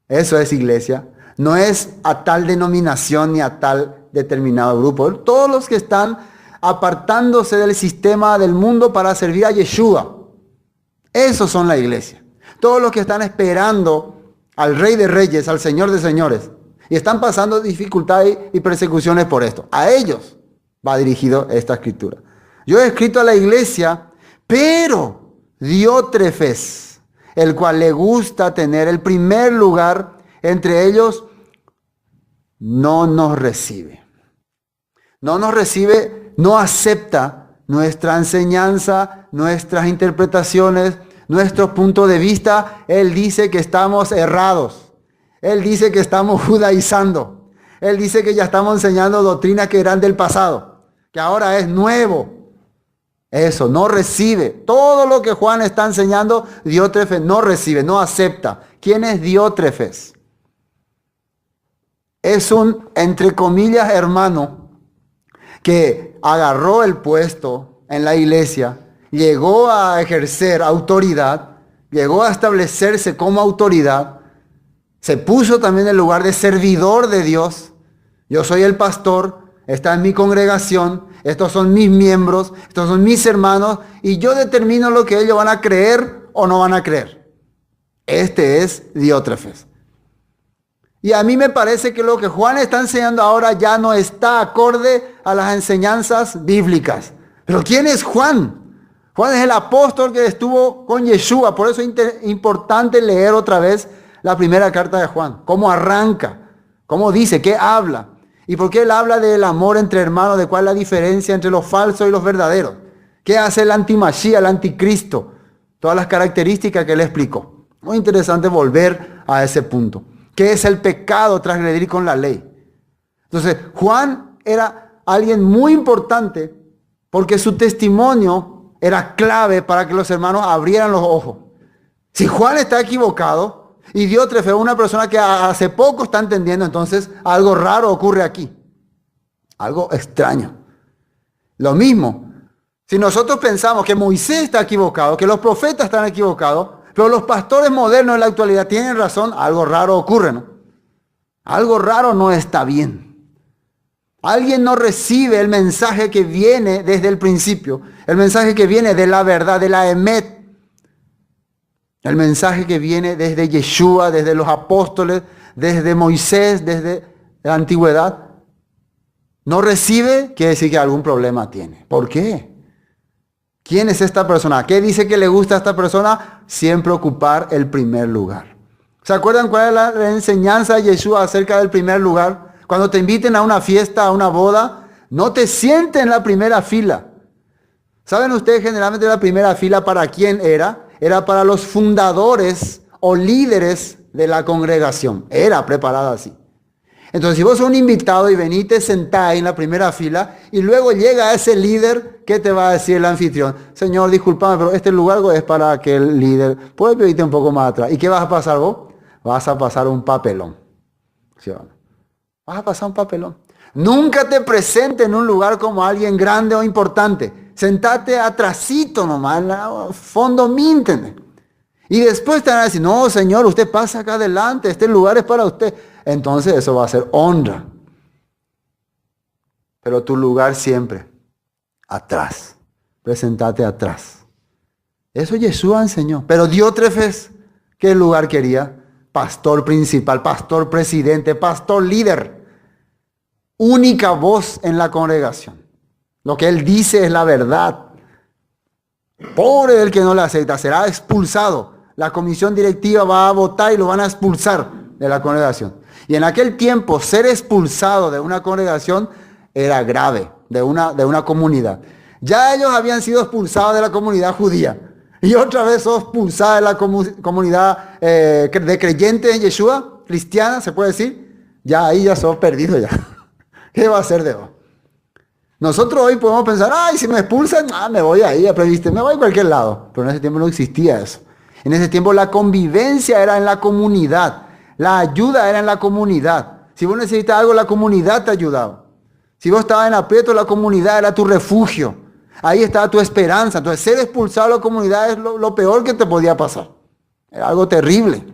Eso es iglesia. No es a tal denominación ni a tal determinado grupo. Todos los que están apartándose del sistema del mundo para servir a Yeshua. Esos son la iglesia. Todos los que están esperando al Rey de Reyes, al Señor de Señores. Y están pasando dificultades y persecuciones por esto. A ellos va dirigido esta escritura. Yo he escrito a la iglesia, pero Diótrefes, el cual le gusta tener el primer lugar entre ellos, no nos recibe. No nos recibe, no acepta nuestra enseñanza, nuestras interpretaciones, nuestro punto de vista. Él dice que estamos errados. Él dice que estamos judaizando. Él dice que ya estamos enseñando doctrinas que eran del pasado, que ahora es nuevo. Eso, no recibe. Todo lo que Juan está enseñando, Diótrefes no recibe, no acepta. ¿Quién es Diótrefes? Es un, entre comillas, hermano que agarró el puesto en la iglesia, llegó a ejercer autoridad, llegó a establecerse como autoridad, se puso también en el lugar de servidor de Dios. Yo soy el pastor, esta es mi congregación, estos son mis miembros, estos son mis hermanos, y yo determino lo que ellos van a creer o no van a creer. Este es Diótrefes. Y a mí me parece que lo que Juan está enseñando ahora ya no está acorde a las enseñanzas bíblicas. Pero ¿quién es Juan? Juan es el apóstol que estuvo con Yeshua. Por eso es importante leer otra vez la primera carta de Juan. Cómo arranca, cómo dice, qué habla. Y por qué él habla del amor entre hermanos, de cuál es la diferencia entre los falsos y los verdaderos. ¿Qué hace el antimachía, el anticristo? Todas las características que él explicó. Muy interesante volver a ese punto. ¿Qué es el pecado? Transgredir con la ley. Entonces, Juan era alguien muy importante porque su testimonio era clave para que los hermanos abrieran los ojos. Si Juan está equivocado y Diótrefes es una persona que hace poco está entendiendo, entonces algo raro ocurre aquí. Algo extraño. Lo mismo, si nosotros pensamos que Moisés está equivocado, que los profetas están equivocados, pero los pastores modernos en la actualidad tienen razón, algo raro ocurre, ¿no? Algo raro no está bien. Alguien no recibe el mensaje que viene desde el principio, el mensaje que viene de la verdad, de la emet, el mensaje que viene desde Yeshua, desde los apóstoles, desde Moisés, desde la antigüedad. No recibe, quiere decir que algún problema tiene. ¿Por qué? ¿Quién es esta persona? ¿Qué dice que le gusta a esta persona? Siempre ocupar el primer lugar. ¿Se acuerdan cuál es la enseñanza de Yeshua acerca del primer lugar? Cuando te inviten a una fiesta, a una boda, no te sientes en la primera fila. ¿Saben ustedes generalmente la primera fila para quién era? Era para los fundadores o líderes de la congregación. Era preparada así. Entonces, si vos sos un invitado y venís, te sentás en la primera fila y luego llega ese líder, ¿qué te va a decir el anfitrión? Señor, discúlpame, pero este lugar es para que el líder. ¿Puedes pedirte un poco más atrás? ¿Y qué vas a pasar vos? Vas a pasar un papelón. ¿Sí o no? Vas a pasar un papelón. Nunca te presentes en un lugar como alguien grande o importante. Sentate atrasito nomás, en el fondo míntenme. Y después te van a decir, no, señor, usted pasa acá adelante, este lugar es para usted. Entonces eso va a ser honra. Pero tu lugar siempre, atrás. Presentate atrás. Eso Yeshua enseñó. Pero Diótrefes, ¿qué lugar quería? Pastor principal, pastor presidente, pastor líder. Única voz en la congregación. Lo que él dice es la verdad. Pobre del que no le acepta, será expulsado. La comisión directiva va a votar y lo van a expulsar de la congregación. Y en aquel tiempo, ser expulsado de una congregación era grave, de una comunidad. Ya ellos habían sido expulsados de la comunidad judía. Y otra vez sos expulsada de la comunidad de creyentes en Yeshua, cristiana, se puede decir. Ya ahí ya sos perdido ya. ¿Qué va a hacer de vos? Nosotros hoy podemos pensar, ay, si me expulsan, me voy ahí, me voy a cualquier lado. Pero en ese tiempo no existía eso. En ese tiempo la convivencia era en la comunidad. La ayuda era en la comunidad. Si vos necesitas algo, la comunidad te ayudaba. Si vos estabas en aprieto, la comunidad era tu refugio. Ahí estaba tu esperanza. Entonces, ser expulsado de la comunidad es lo peor que te podía pasar. Era algo terrible.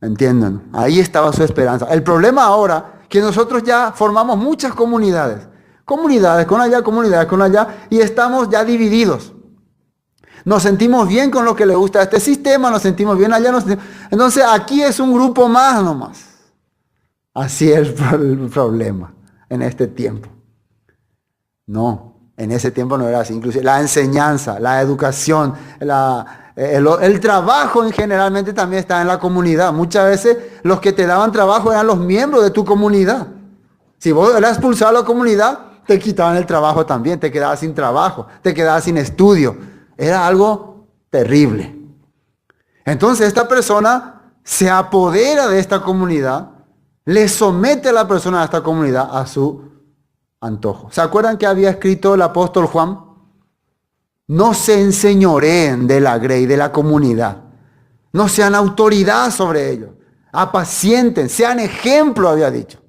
¿Entienden? Ahí estaba su esperanza. El problema ahora es que nosotros ya formamos muchas comunidades. Comunidades con allá, y estamos ya divididos. Nos sentimos bien con lo que le gusta a este sistema, nos sentimos bien allá. Entonces aquí es un grupo más nomás. Así es el problema en este tiempo. No, en ese tiempo no era así. Inclusive la enseñanza, la educación, el trabajo generalmente también está en la comunidad. Muchas veces los que te daban trabajo eran los miembros de tu comunidad. Si vos eras expulsado de la comunidad, te quitaban el trabajo también, te quedabas sin trabajo, te quedabas sin estudio. Era algo terrible. Entonces esta persona se apodera de esta comunidad, le somete a la persona de esta comunidad a su antojo. ¿Se acuerdan que había escrito el apóstol Juan? No se enseñoreen de la grey, de la comunidad. No sean autoridad sobre ellos. Apacienten, sean ejemplo, había dicho.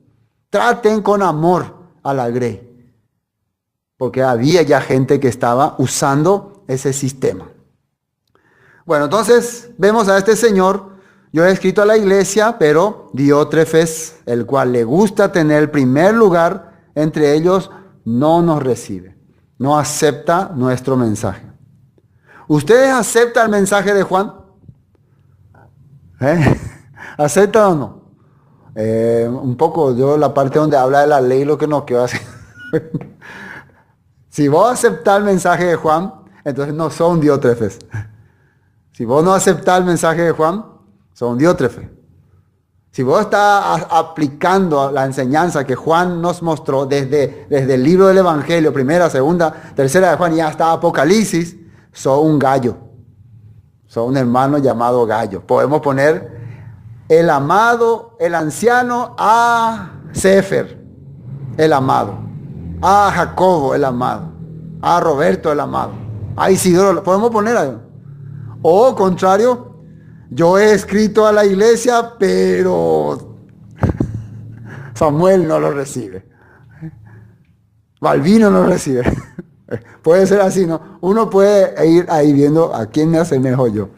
Traten con amor a la grey. Porque había ya gente que estaba usando ese sistema. Bueno, entonces vemos a este señor. Yo he escrito a la iglesia, pero Diótrefes, el cual le gusta tener el primer lugar entre ellos, no nos recibe. No acepta nuestro mensaje. ¿Ustedes aceptan el mensaje de Juan? ¿Aceptan o no? Un poco, yo la parte donde habla de la ley, lo que no quiero hacer. Si vos aceptás el mensaje de Juan, entonces no son Diótrefes. Si vos no aceptás el mensaje de Juan, son Diótrefes. Si vos estás aplicando la enseñanza que Juan nos mostró desde el libro del Evangelio, primera, segunda, tercera de Juan y hasta Apocalipsis, sos un gallo. Sos un hermano llamado gallo. Podemos poner el amado, el anciano a Sefer, el amado. A Jacobo, el amado. A Roberto, el amado. A Isidoro, lo podemos poner ahí. O contrario, yo he escrito a la iglesia, pero Samuel no lo recibe. Balbino no lo recibe. Puede ser así, ¿no? Uno puede ir ahí viendo a quién me asemejo yo.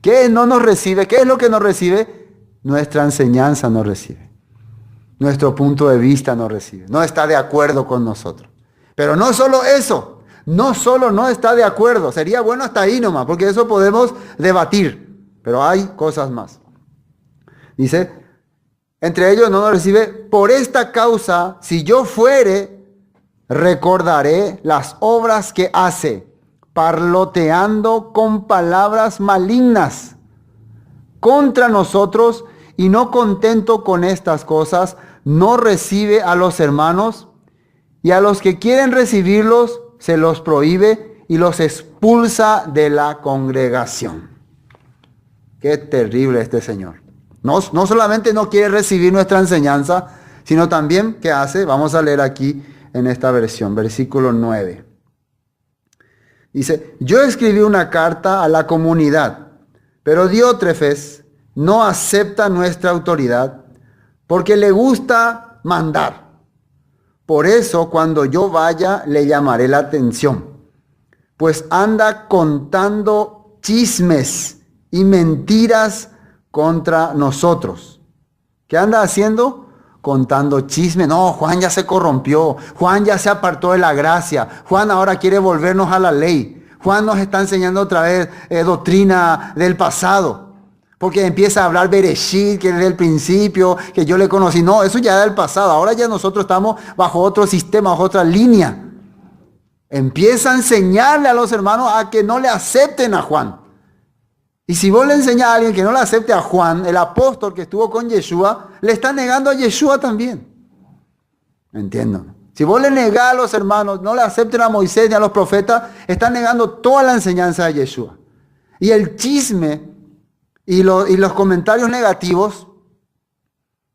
¿Qué no nos recibe? ¿Qué es lo que nos recibe? Nuestra enseñanza nos recibe. nuestro punto de vista no recibe, no está de acuerdo con nosotros. Pero no solo eso, no solo no está de acuerdo, sería bueno hasta ahí nomás, porque eso podemos debatir, pero hay cosas más. Dice, entre ellos no nos recibe, por esta causa, si yo fuere, recordaré las obras que hace, parloteando con palabras malignas contra nosotros, y no contento con estas cosas, no recibe a los hermanos, y a los que quieren recibirlos se los prohíbe y los expulsa de la congregación. Qué terrible este señor. No solamente no quiere recibir nuestra enseñanza, sino también, ¿qué hace? Vamos a leer aquí en esta versión, versículo 9. Dice, yo escribí una carta a la comunidad, pero Diótrefes no acepta nuestra autoridad porque le gusta mandar. Por eso, cuando yo vaya, le llamaré la atención, pues anda contando chismes y mentiras contra nosotros. ¿Qué anda haciendo? Contando chismes. No, Juan ya se corrompió. Juan ya se apartó de la gracia. Juan ahora quiere volvernos a la ley. Juan nos está enseñando otra vez doctrina del pasado. Porque empieza a hablar Bereshit, que desde el principio, que yo le conocí. No, eso ya era del pasado. Ahora ya nosotros estamos bajo otro sistema, bajo otra línea. Empieza a enseñarle a los hermanos a que no le acepten a Juan. Y si vos le enseñás a alguien que no le acepte a Juan, el apóstol que estuvo con Yeshua, le está negando a Yeshua también. Entiendo. Si vos le negás a los hermanos, no le acepten a Moisés ni a los profetas, están negando toda la enseñanza de Yeshua. Y el chisme y los comentarios negativos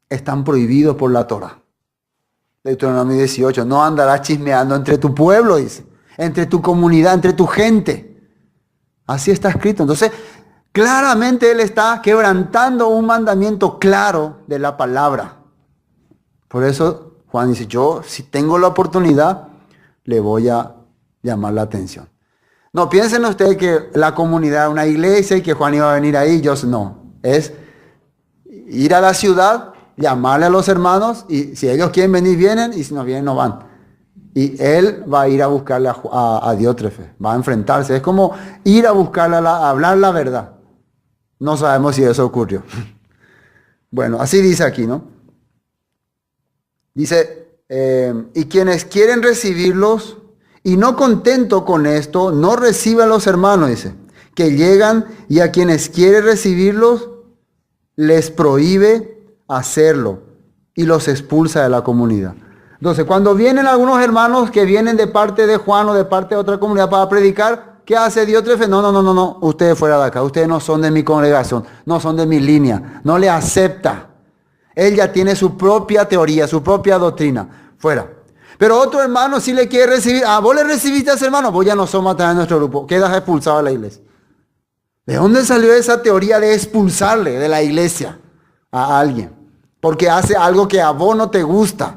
están prohibidos por la Torah. Deuteronomio 18, no andarás chismeando entre tu pueblo, dice, entre tu comunidad, entre tu gente. Así está escrito. Entonces, claramente él está quebrantando un mandamiento claro de la palabra. Por eso Juan dice, yo si tengo la oportunidad, le voy a llamar la atención. No piensen ustedes que la comunidad es una iglesia y que Juan iba a venir ahí. No, es ir a la ciudad, llamarle a los hermanos y si ellos quieren venir, vienen y si no vienen, no van. Y él va a ir a buscarle a Diótrefes, va a enfrentarse. Es como ir a buscarle, a hablar la verdad. No sabemos si eso ocurrió. Bueno, así dice aquí, ¿no? Dice, y quienes quieren recibirlos, y no contento con esto, no recibe a los hermanos, dice, que llegan y a quienes quiere recibirlos, les prohíbe hacerlo y los expulsa de la comunidad. Entonces, cuando vienen algunos hermanos que vienen de parte de Juan o de parte de otra comunidad para predicar, ¿qué hace Diótrefes? No, ustedes fuera de acá, ustedes no son de mi congregación, no son de mi línea, no le acepta. Él ya tiene su propia teoría, su propia doctrina, fuera. Pero otro hermano sí le quiere recibir. Vos le recibiste a ese hermano, vos ya no somos atrás de nuestro grupo, quedas expulsado de la iglesia. ¿De dónde salió esa teoría de expulsarle de la iglesia a alguien? Porque hace algo que a vos no te gusta.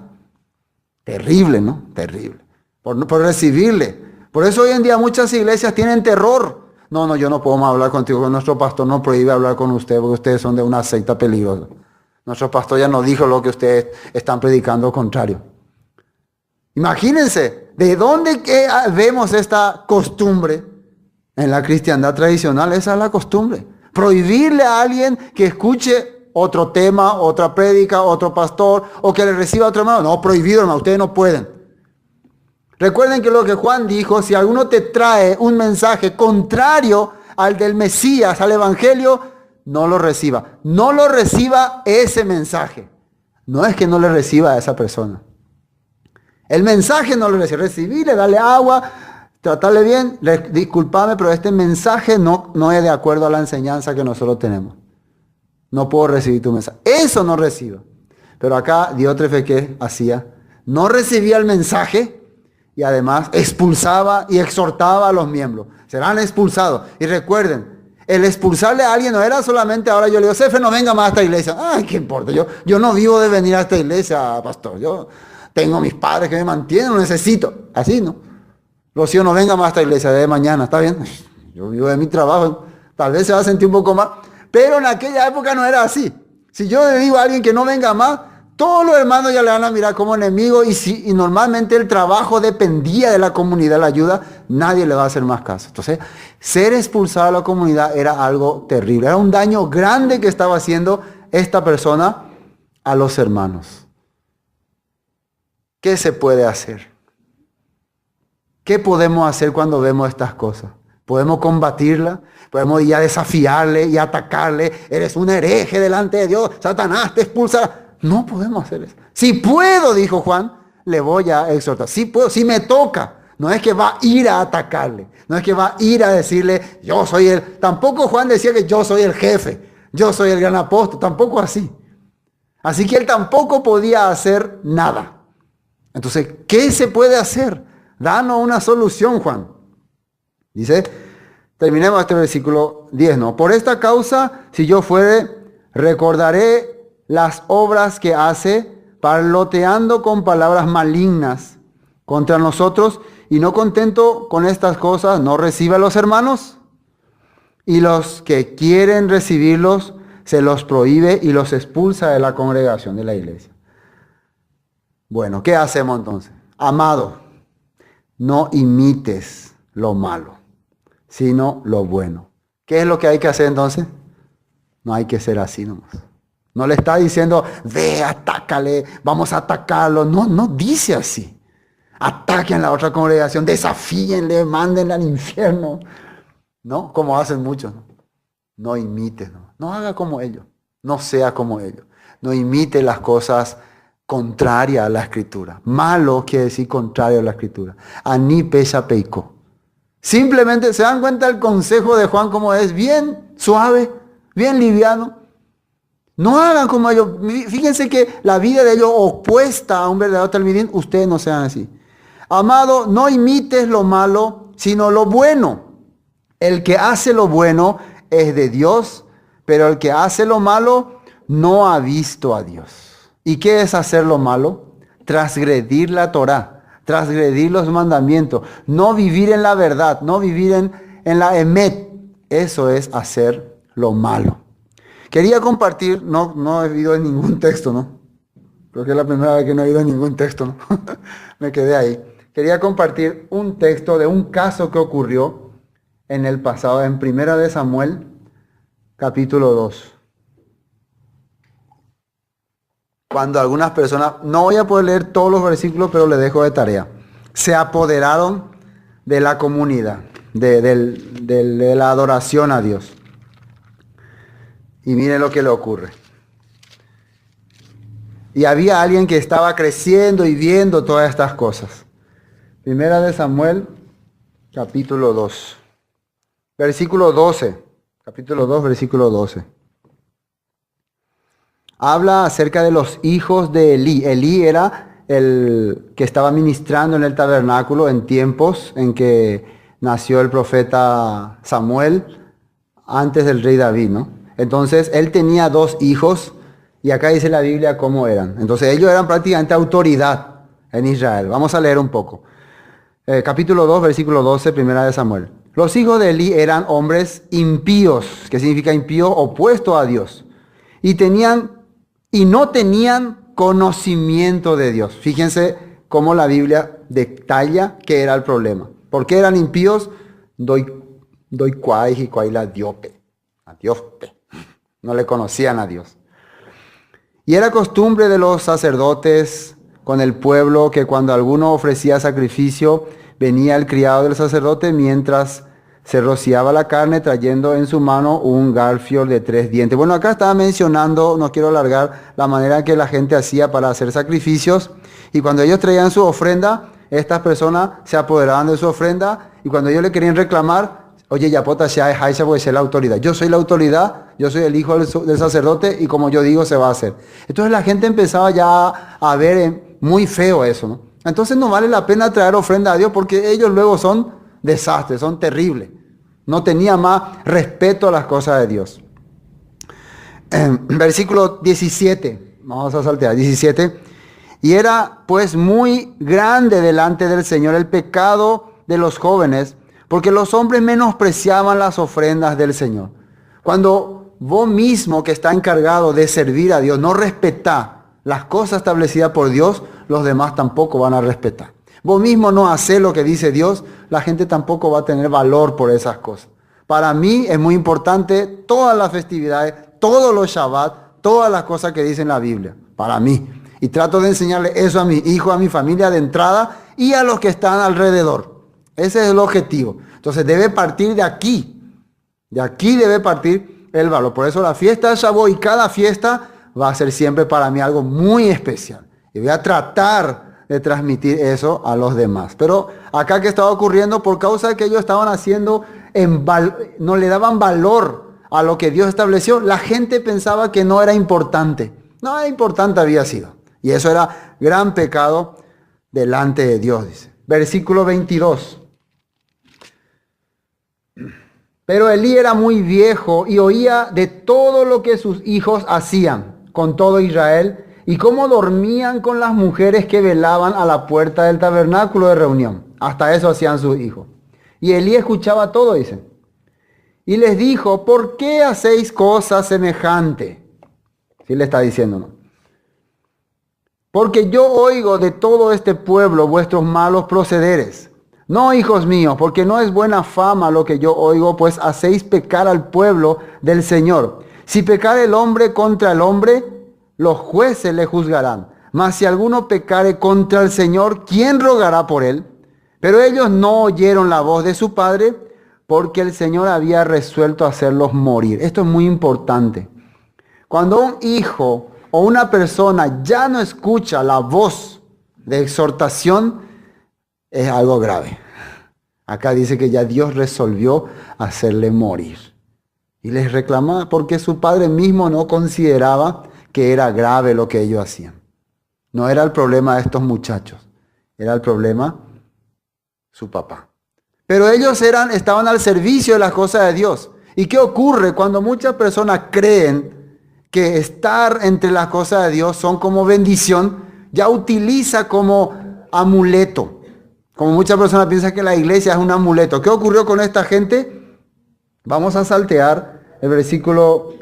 Terrible, ¿no? Terrible. Por recibirle. Por eso hoy en día muchas iglesias tienen terror. No, yo no puedo más hablar contigo. Nuestro pastor nos prohíbe hablar con usted porque ustedes son de una secta peligrosa. Nuestro pastor ya nos dijo lo que ustedes están predicando contrario. Imagínense, ¿de dónde vemos esta costumbre? En la cristiandad tradicional, esa es la costumbre. Prohibirle a alguien que escuche otro tema, otra prédica, otro pastor, o que le reciba a otro hermano. No, prohibido, hermano, ustedes no pueden. Recuerden que lo que Juan dijo, si alguno te trae un mensaje contrario al del Mesías, al Evangelio, no lo reciba. No lo reciba ese mensaje. No es que no le reciba a esa persona. El mensaje no lo recibe. Recibirle, darle agua, tratarle bien. Disculpame, pero este mensaje no es de acuerdo a la enseñanza que nosotros tenemos. No puedo recibir tu mensaje. Eso no recibo. Pero acá Diótrefes, ¿qué hacía? No recibía el mensaje y además expulsaba y exhortaba a los miembros. Serán expulsados. Y recuerden, el expulsarle a alguien no era solamente ahora yo le digo, Cefe, no venga más a esta iglesia. Ay, ¿qué importa? Yo no vivo de venir a esta iglesia, pastor. Yo tengo mis padres que me mantienen, no necesito. Así, ¿no? Rocío, no venga más a esta iglesia de mañana, ¿está bien? Yo vivo de mi trabajo, tal vez se va a sentir un poco más. Pero en aquella época no era así. Si yo le digo a alguien que no venga más, todos los hermanos ya le van a mirar como enemigo y normalmente el trabajo dependía de la comunidad, la ayuda, nadie le va a hacer más caso. Entonces, ser expulsado de la comunidad era algo terrible, era un daño grande que estaba haciendo esta persona a los hermanos. ¿Qué se puede hacer? ¿Qué podemos hacer cuando vemos estas cosas? ¿Podemos combatirla? ¿Podemos ir a desafiarle y atacarle? Eres un hereje delante de Dios, Satanás te expulsará. No podemos hacer eso. Si puedo, dijo Juan, le voy a exhortar. Si puedo, si me toca. No es que va a ir a atacarle. No es que va a ir a decirle, yo soy el... Tampoco Juan decía que yo soy el jefe. Yo soy el gran apóstol. Tampoco así. Así que él tampoco podía hacer nada. Entonces, ¿qué se puede hacer? Danos una solución, Juan. Dice, terminemos este versículo 10, ¿no? Por esta causa, si yo fuere, recordaré las obras que hace, parloteando con palabras malignas contra nosotros, y no contento con estas cosas, no recibe a los hermanos, y los que quieren recibirlos, se los prohíbe y los expulsa de la congregación de la iglesia. Bueno, ¿qué hacemos entonces? Amado, no imites lo malo, sino lo bueno. ¿Qué es lo que hay que hacer entonces? No hay que ser así nomás. No le está diciendo, ve, atácale, vamos a atacarlo. No, no dice así. Ataquen a la otra congregación, desafíenle, mándenle al infierno. No, como hacen muchos. No imites, no haga como ellos. No sea como ellos. No imite las cosas contrarias a la Escritura. Malo quiere decir contrario a la Escritura. Ani pesha peiko. Simplemente se dan cuenta el consejo de Juan como es bien suave, bien liviano. No hagan como ellos. Fíjense que la vida de ellos opuesta a un verdadero talmidín, ustedes no sean así. Amado, no imites lo malo, sino lo bueno. El que hace lo bueno es de Dios, pero el que hace lo malo no ha visto a Dios. ¿Y qué es hacer lo malo? Transgredir la Torá, transgredir los mandamientos, no vivir en la verdad, no vivir en la emet. Eso es hacer lo malo. Quería compartir, no he ido en ningún texto, ¿no? Creo que es la primera vez que no he ido en ningún texto, ¿no? Me quedé ahí. Quería compartir un texto de un caso que ocurrió en el pasado, en 1 de Samuel, capítulo 2. Cuando algunas personas, no voy a poder leer todos los versículos, pero le dejo de tarea, se apoderaron de la comunidad, de la adoración a Dios. Y miren lo que le ocurre. Y había alguien que estaba creciendo y viendo todas estas cosas. 1 de Samuel, capítulo 2. Versículo 12. Capítulo 2, versículo 12. Habla acerca de los hijos de Elí. Elí era el que estaba ministrando en el tabernáculo en tiempos en que nació el profeta Samuel, antes del rey David, ¿no? Entonces, él tenía 2 hijos, y acá dice la Biblia cómo eran. Entonces, ellos eran prácticamente autoridad en Israel. Vamos a leer un poco. Capítulo 2, versículo 12, 1 de Samuel. Los hijos de Elí eran hombres impíos. ¿Qué significa impío? Opuesto a Dios. Y no tenían conocimiento de Dios. Fíjense cómo la Biblia detalla qué era el problema. ¿Por qué eran impíos? Doy cuay y cuay la diope. A Diope. No le conocían a Dios. Y era costumbre de los sacerdotes con el pueblo que cuando alguno ofrecía sacrificio, venía el criado del sacerdote mientras se rociaba la carne, trayendo en su mano un garfio de 3 dientes. Bueno, acá estaba mencionando, no quiero alargar, la manera que la gente hacía para hacer sacrificios. Y cuando ellos traían su ofrenda, estas personas se apoderaban de su ofrenda. Y cuando ellos le querían reclamar, oye, yapota sea es Haisha, porque es la autoridad. Yo soy la autoridad, yo soy el hijo del sacerdote, y como yo digo, se va a hacer. Entonces la gente empezaba ya a ver muy feo eso, ¿no? Entonces no vale la pena traer ofrenda a Dios, porque ellos luego son desastres, son terribles. No tenía más respeto a las cosas de Dios. Versículo 17, vamos a saltear, 17. Y era pues muy grande delante del Señor el pecado de los jóvenes, porque los hombres menospreciaban las ofrendas del Señor. Cuando vos mismo que está encargado de servir a Dios, no respetás las cosas establecidas por Dios, los demás tampoco van a respetar. Vos mismo no haces lo que dice Dios, la gente tampoco va a tener valor por esas cosas. Para mí es muy importante todas las festividades, todos los Shabbat, todas las cosas que dice la Biblia, para mí. Y trato de enseñarle eso a mis hijos, a mi familia de entrada y a los que están alrededor. Ese es el objetivo. Entonces debe partir de aquí. De aquí debe partir el valor. Por eso la fiesta de Shavuot y cada fiesta va a ser siempre para mí algo muy especial. Y voy a tratar de transmitir eso a los demás. Pero acá que estaba ocurriendo, por causa de que ellos estaban haciendo, no le daban valor a lo que Dios estableció, la gente pensaba que no era importante. No era importante había sido. Y eso era gran pecado delante de Dios, dice. Versículo 22. Pero Elí era muy viejo y oía de todo lo que sus hijos hacían con todo Israel y cómo dormían con las mujeres que velaban a la puerta del tabernáculo de reunión. Hasta eso hacían sus hijos. Y Elí escuchaba todo, dice. Y les dijo, ¿por qué hacéis cosas semejantes? Sí le está diciendo, ¿no? Porque yo oigo de todo este pueblo vuestros malos procederes. No, hijos míos, porque no es buena fama lo que yo oigo, pues hacéis pecar al pueblo del Señor. Si pecare el hombre contra el hombre, los jueces le juzgarán. Mas si alguno pecare contra el Señor, ¿quién rogará por él? Pero ellos no oyeron la voz de su padre, porque el Señor había resuelto hacerlos morir. Esto es muy importante. Cuando un hijo o una persona ya no escucha la voz de exhortación, es algo grave. Acá dice que ya Dios resolvió hacerle morir. Y les reclamaba porque su padre mismo no consideraba que era grave lo que ellos hacían. No era el problema de estos muchachos, era el problema su papá. Pero ellos estaban al servicio de las cosas de Dios. ¿Y qué ocurre cuando muchas personas creen que estar entre las cosas de Dios son como bendición? Ya utiliza como amuleto. Como muchas personas piensan que la iglesia es un amuleto. ¿Qué ocurrió con esta gente? Vamos a saltear el versículo...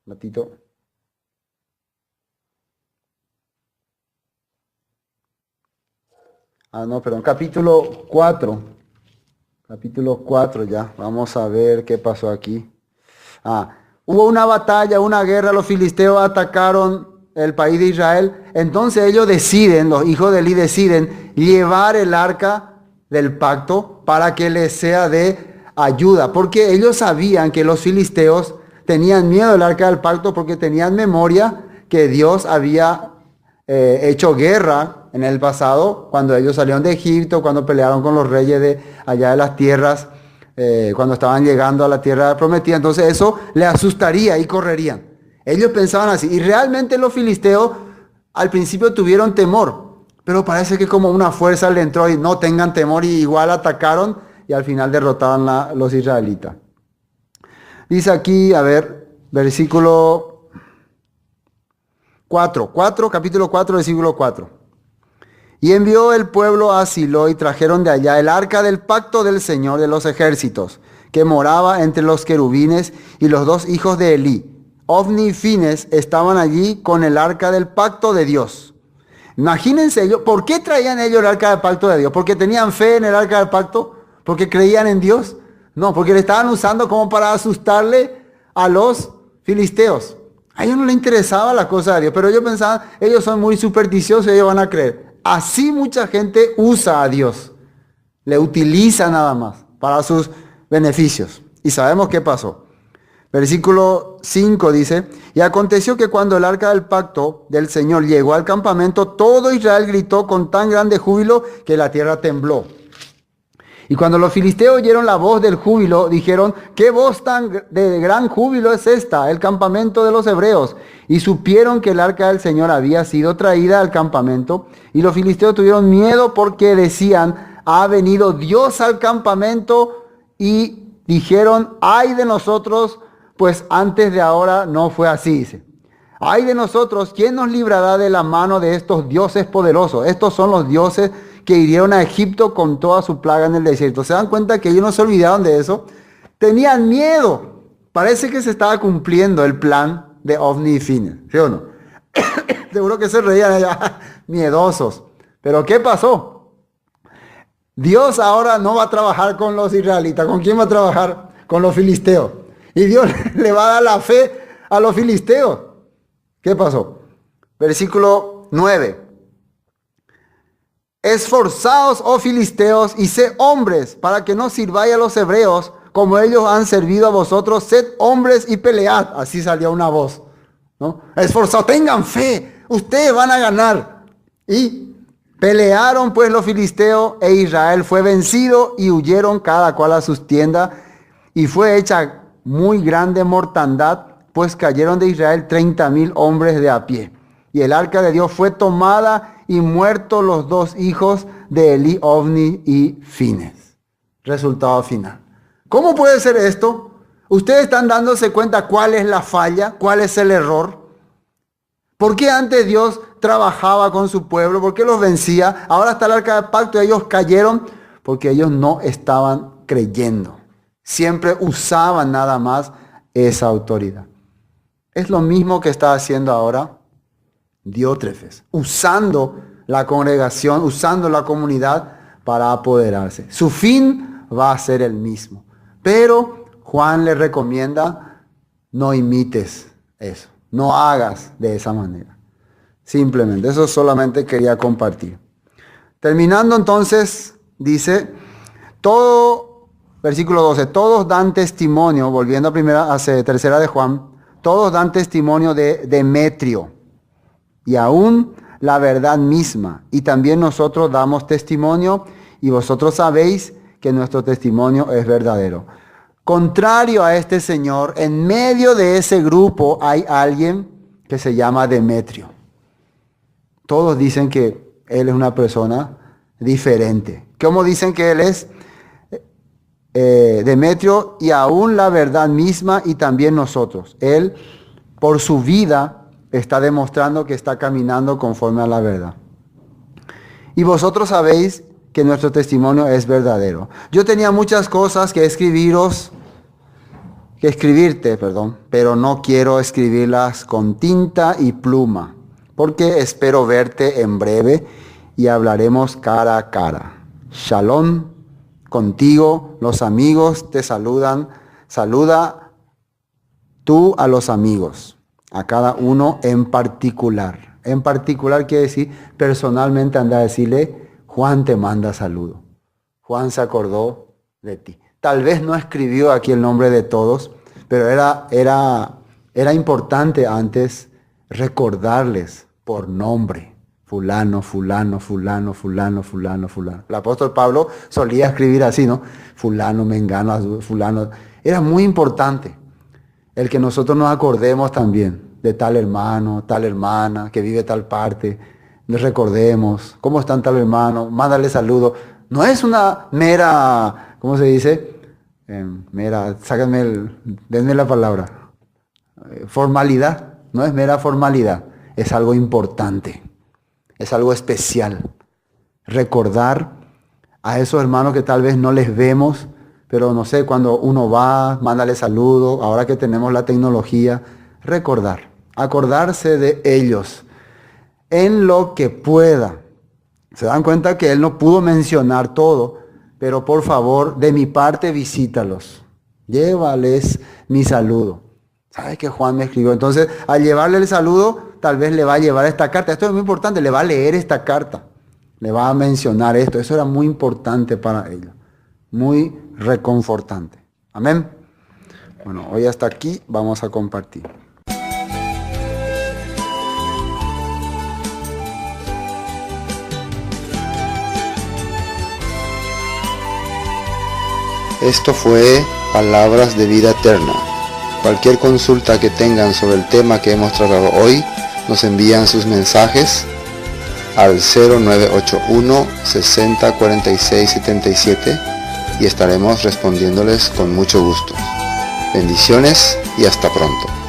Matito. Capítulo 4. Capítulo 4 ya. Vamos a ver qué pasó aquí. Hubo una batalla, una guerra, los filisteos atacaron el país de Israel. Entonces ellos deciden, los hijos de Elí deciden llevar el arca del pacto para que les sea de ayuda. Porque ellos sabían que los filisteos tenían miedo del arca del pacto porque tenían memoria que Dios había hecho guerra en el pasado, cuando ellos salieron de Egipto, cuando pelearon con los reyes de allá de las tierras, cuando estaban llegando a la tierra prometida. Entonces eso les asustaría y correrían. Ellos pensaban así. Y realmente los filisteos al principio tuvieron temor. Pero parece que como una fuerza le entró y no tengan temor y igual atacaron y al final derrotaron los israelitas. Dice aquí, a ver, versículo 4, capítulo 4, versículo 4. Y envió el pueblo a Silo y trajeron de allá el arca del pacto del Señor de los ejércitos, que moraba entre los querubines, y los dos hijos de Elí, Ofni y Fines, estaban allí con el arca del pacto de Dios. Imagínense ellos, ¿por qué traían ellos el arca del pacto de Dios? ¿Porque tenían fe en el arca del pacto? ¿Porque creían en Dios? No, porque le estaban usando como para asustarle a los filisteos. A ellos no les interesaba la cosa de Dios, pero ellos pensaban, ellos son muy supersticiosos y ellos van a creer. Así mucha gente usa a Dios. Le utiliza nada más para sus beneficios. Y sabemos qué pasó. Versículo 5 dice, y aconteció que cuando el arca del pacto del Señor llegó al campamento, todo Israel gritó con tan grande júbilo que la tierra tembló. Y cuando los filisteos oyeron la voz del júbilo, dijeron, ¿qué voz tan de gran júbilo es esta? El campamento de los hebreos. Y supieron que el arca del Señor había sido traída al campamento. Y los filisteos tuvieron miedo porque decían, ha venido Dios al campamento. Y dijeron, ay de nosotros, pues antes de ahora no fue así, dice. Ay de nosotros, ¿quién nos librará de la mano de estos dioses poderosos? Estos son los dioses que hirieron a Egipto con toda su plaga en el desierto. ¿Se dan cuenta que ellos no se olvidaron de eso? Tenían miedo. Parece que se estaba cumpliendo el plan de Ofni y Fines, ¿sí o no? Seguro que se reían allá, miedosos. Pero ¿qué pasó? Dios ahora no va a trabajar con los israelitas. ¿Con quién va a trabajar? Con los filisteos. Y Dios le va a dar la fe a los filisteos. ¿Qué pasó? Versículo 9. Esforzaos, oh filisteos, y sed hombres, para que no sirváis a los hebreos, como ellos han servido a vosotros. Sed hombres y pelead. Así salió una voz, ¿no? Esforzaos, tengan fe, ustedes van a ganar. Y pelearon pues los filisteos, e Israel fue vencido, y huyeron cada cual a sus tiendas, y fue hecha muy grande mortandad, pues cayeron de Israel 30,000 hombres de a pie. Y el arca de Dios fue tomada, y muertos los dos hijos de Eli, Ofni y Fines. Resultado final. ¿Cómo puede ser esto? Ustedes están dándose cuenta cuál es la falla, cuál es el error. ¿Por qué antes Dios trabajaba con su pueblo? ¿Por qué los vencía? Ahora está el arca del pacto y ellos cayeron porque ellos no estaban creyendo. Siempre usaban nada más esa autoridad. Es lo mismo que está haciendo ahora Diótrefes, usando la congregación, usando la comunidad para apoderarse. Su fin va a ser el mismo. Pero Juan le recomienda, no imites eso, no hagas de esa manera. Simplemente, eso solamente quería compartir. Terminando entonces, dice, versículo 12, todos dan testimonio, volviendo a tercera de Juan, todos dan testimonio de Demetrio, y aún la verdad misma. Y también nosotros damos testimonio, y vosotros sabéis que nuestro testimonio es verdadero. Contrario a este señor, en medio de ese grupo hay alguien que se llama Demetrio. Todos dicen que él es una persona diferente. ¿Cómo dicen que él es? Demetrio, y aún la verdad misma, y también nosotros. Él, por su vida, está demostrando que está caminando conforme a la verdad. Y vosotros sabéis que nuestro testimonio es verdadero. Yo tenía muchas cosas que escribirte, pero no quiero escribirlas con tinta y pluma, porque espero verte en breve y hablaremos cara a cara. Shalom contigo, los amigos te saludan. Saluda tú a los amigos. A cada uno en particular. En particular quiere decir, personalmente anda a decirle, Juan te manda saludo. Juan se acordó de ti. Tal vez no escribió aquí el nombre de todos, pero era importante antes recordarles por nombre. Fulano, fulano, fulano, fulano, fulano, fulano. El apóstol Pablo solía escribir así, ¿no? Fulano, mengano, fulano. Era muy importante el que nosotros nos acordemos también de tal hermano, tal hermana, que vive tal parte. Nos recordemos, ¿cómo están tal hermano? Mándale saludo. No es una mera, ¿cómo se dice? Denme la palabra. Formalidad. No es mera formalidad. Es algo importante. Es algo especial. Recordar a esos hermanos que tal vez no les vemos, pero no sé, cuando uno va, mándale saludo, ahora que tenemos la tecnología, recordar, acordarse de ellos en lo que pueda. Se dan cuenta que él no pudo mencionar todo, pero por favor, de mi parte, visítalos. Llévales mi saludo. ¿Sabes que Juan me escribió? Entonces, al llevarle el saludo, tal vez le va a llevar esta carta. Esto es muy importante, le va a leer esta carta. Le va a mencionar esto. Eso era muy importante para ellos. Muy reconfortante. Amén. Bueno, hoy hasta aquí vamos a compartir. Esto fue Palabras de Vida Eterna. Cualquier consulta que tengan sobre el tema que hemos tratado hoy, nos envían sus mensajes al 0981 60 46 77 y estaremos respondiéndoles con mucho gusto. Bendiciones y hasta pronto.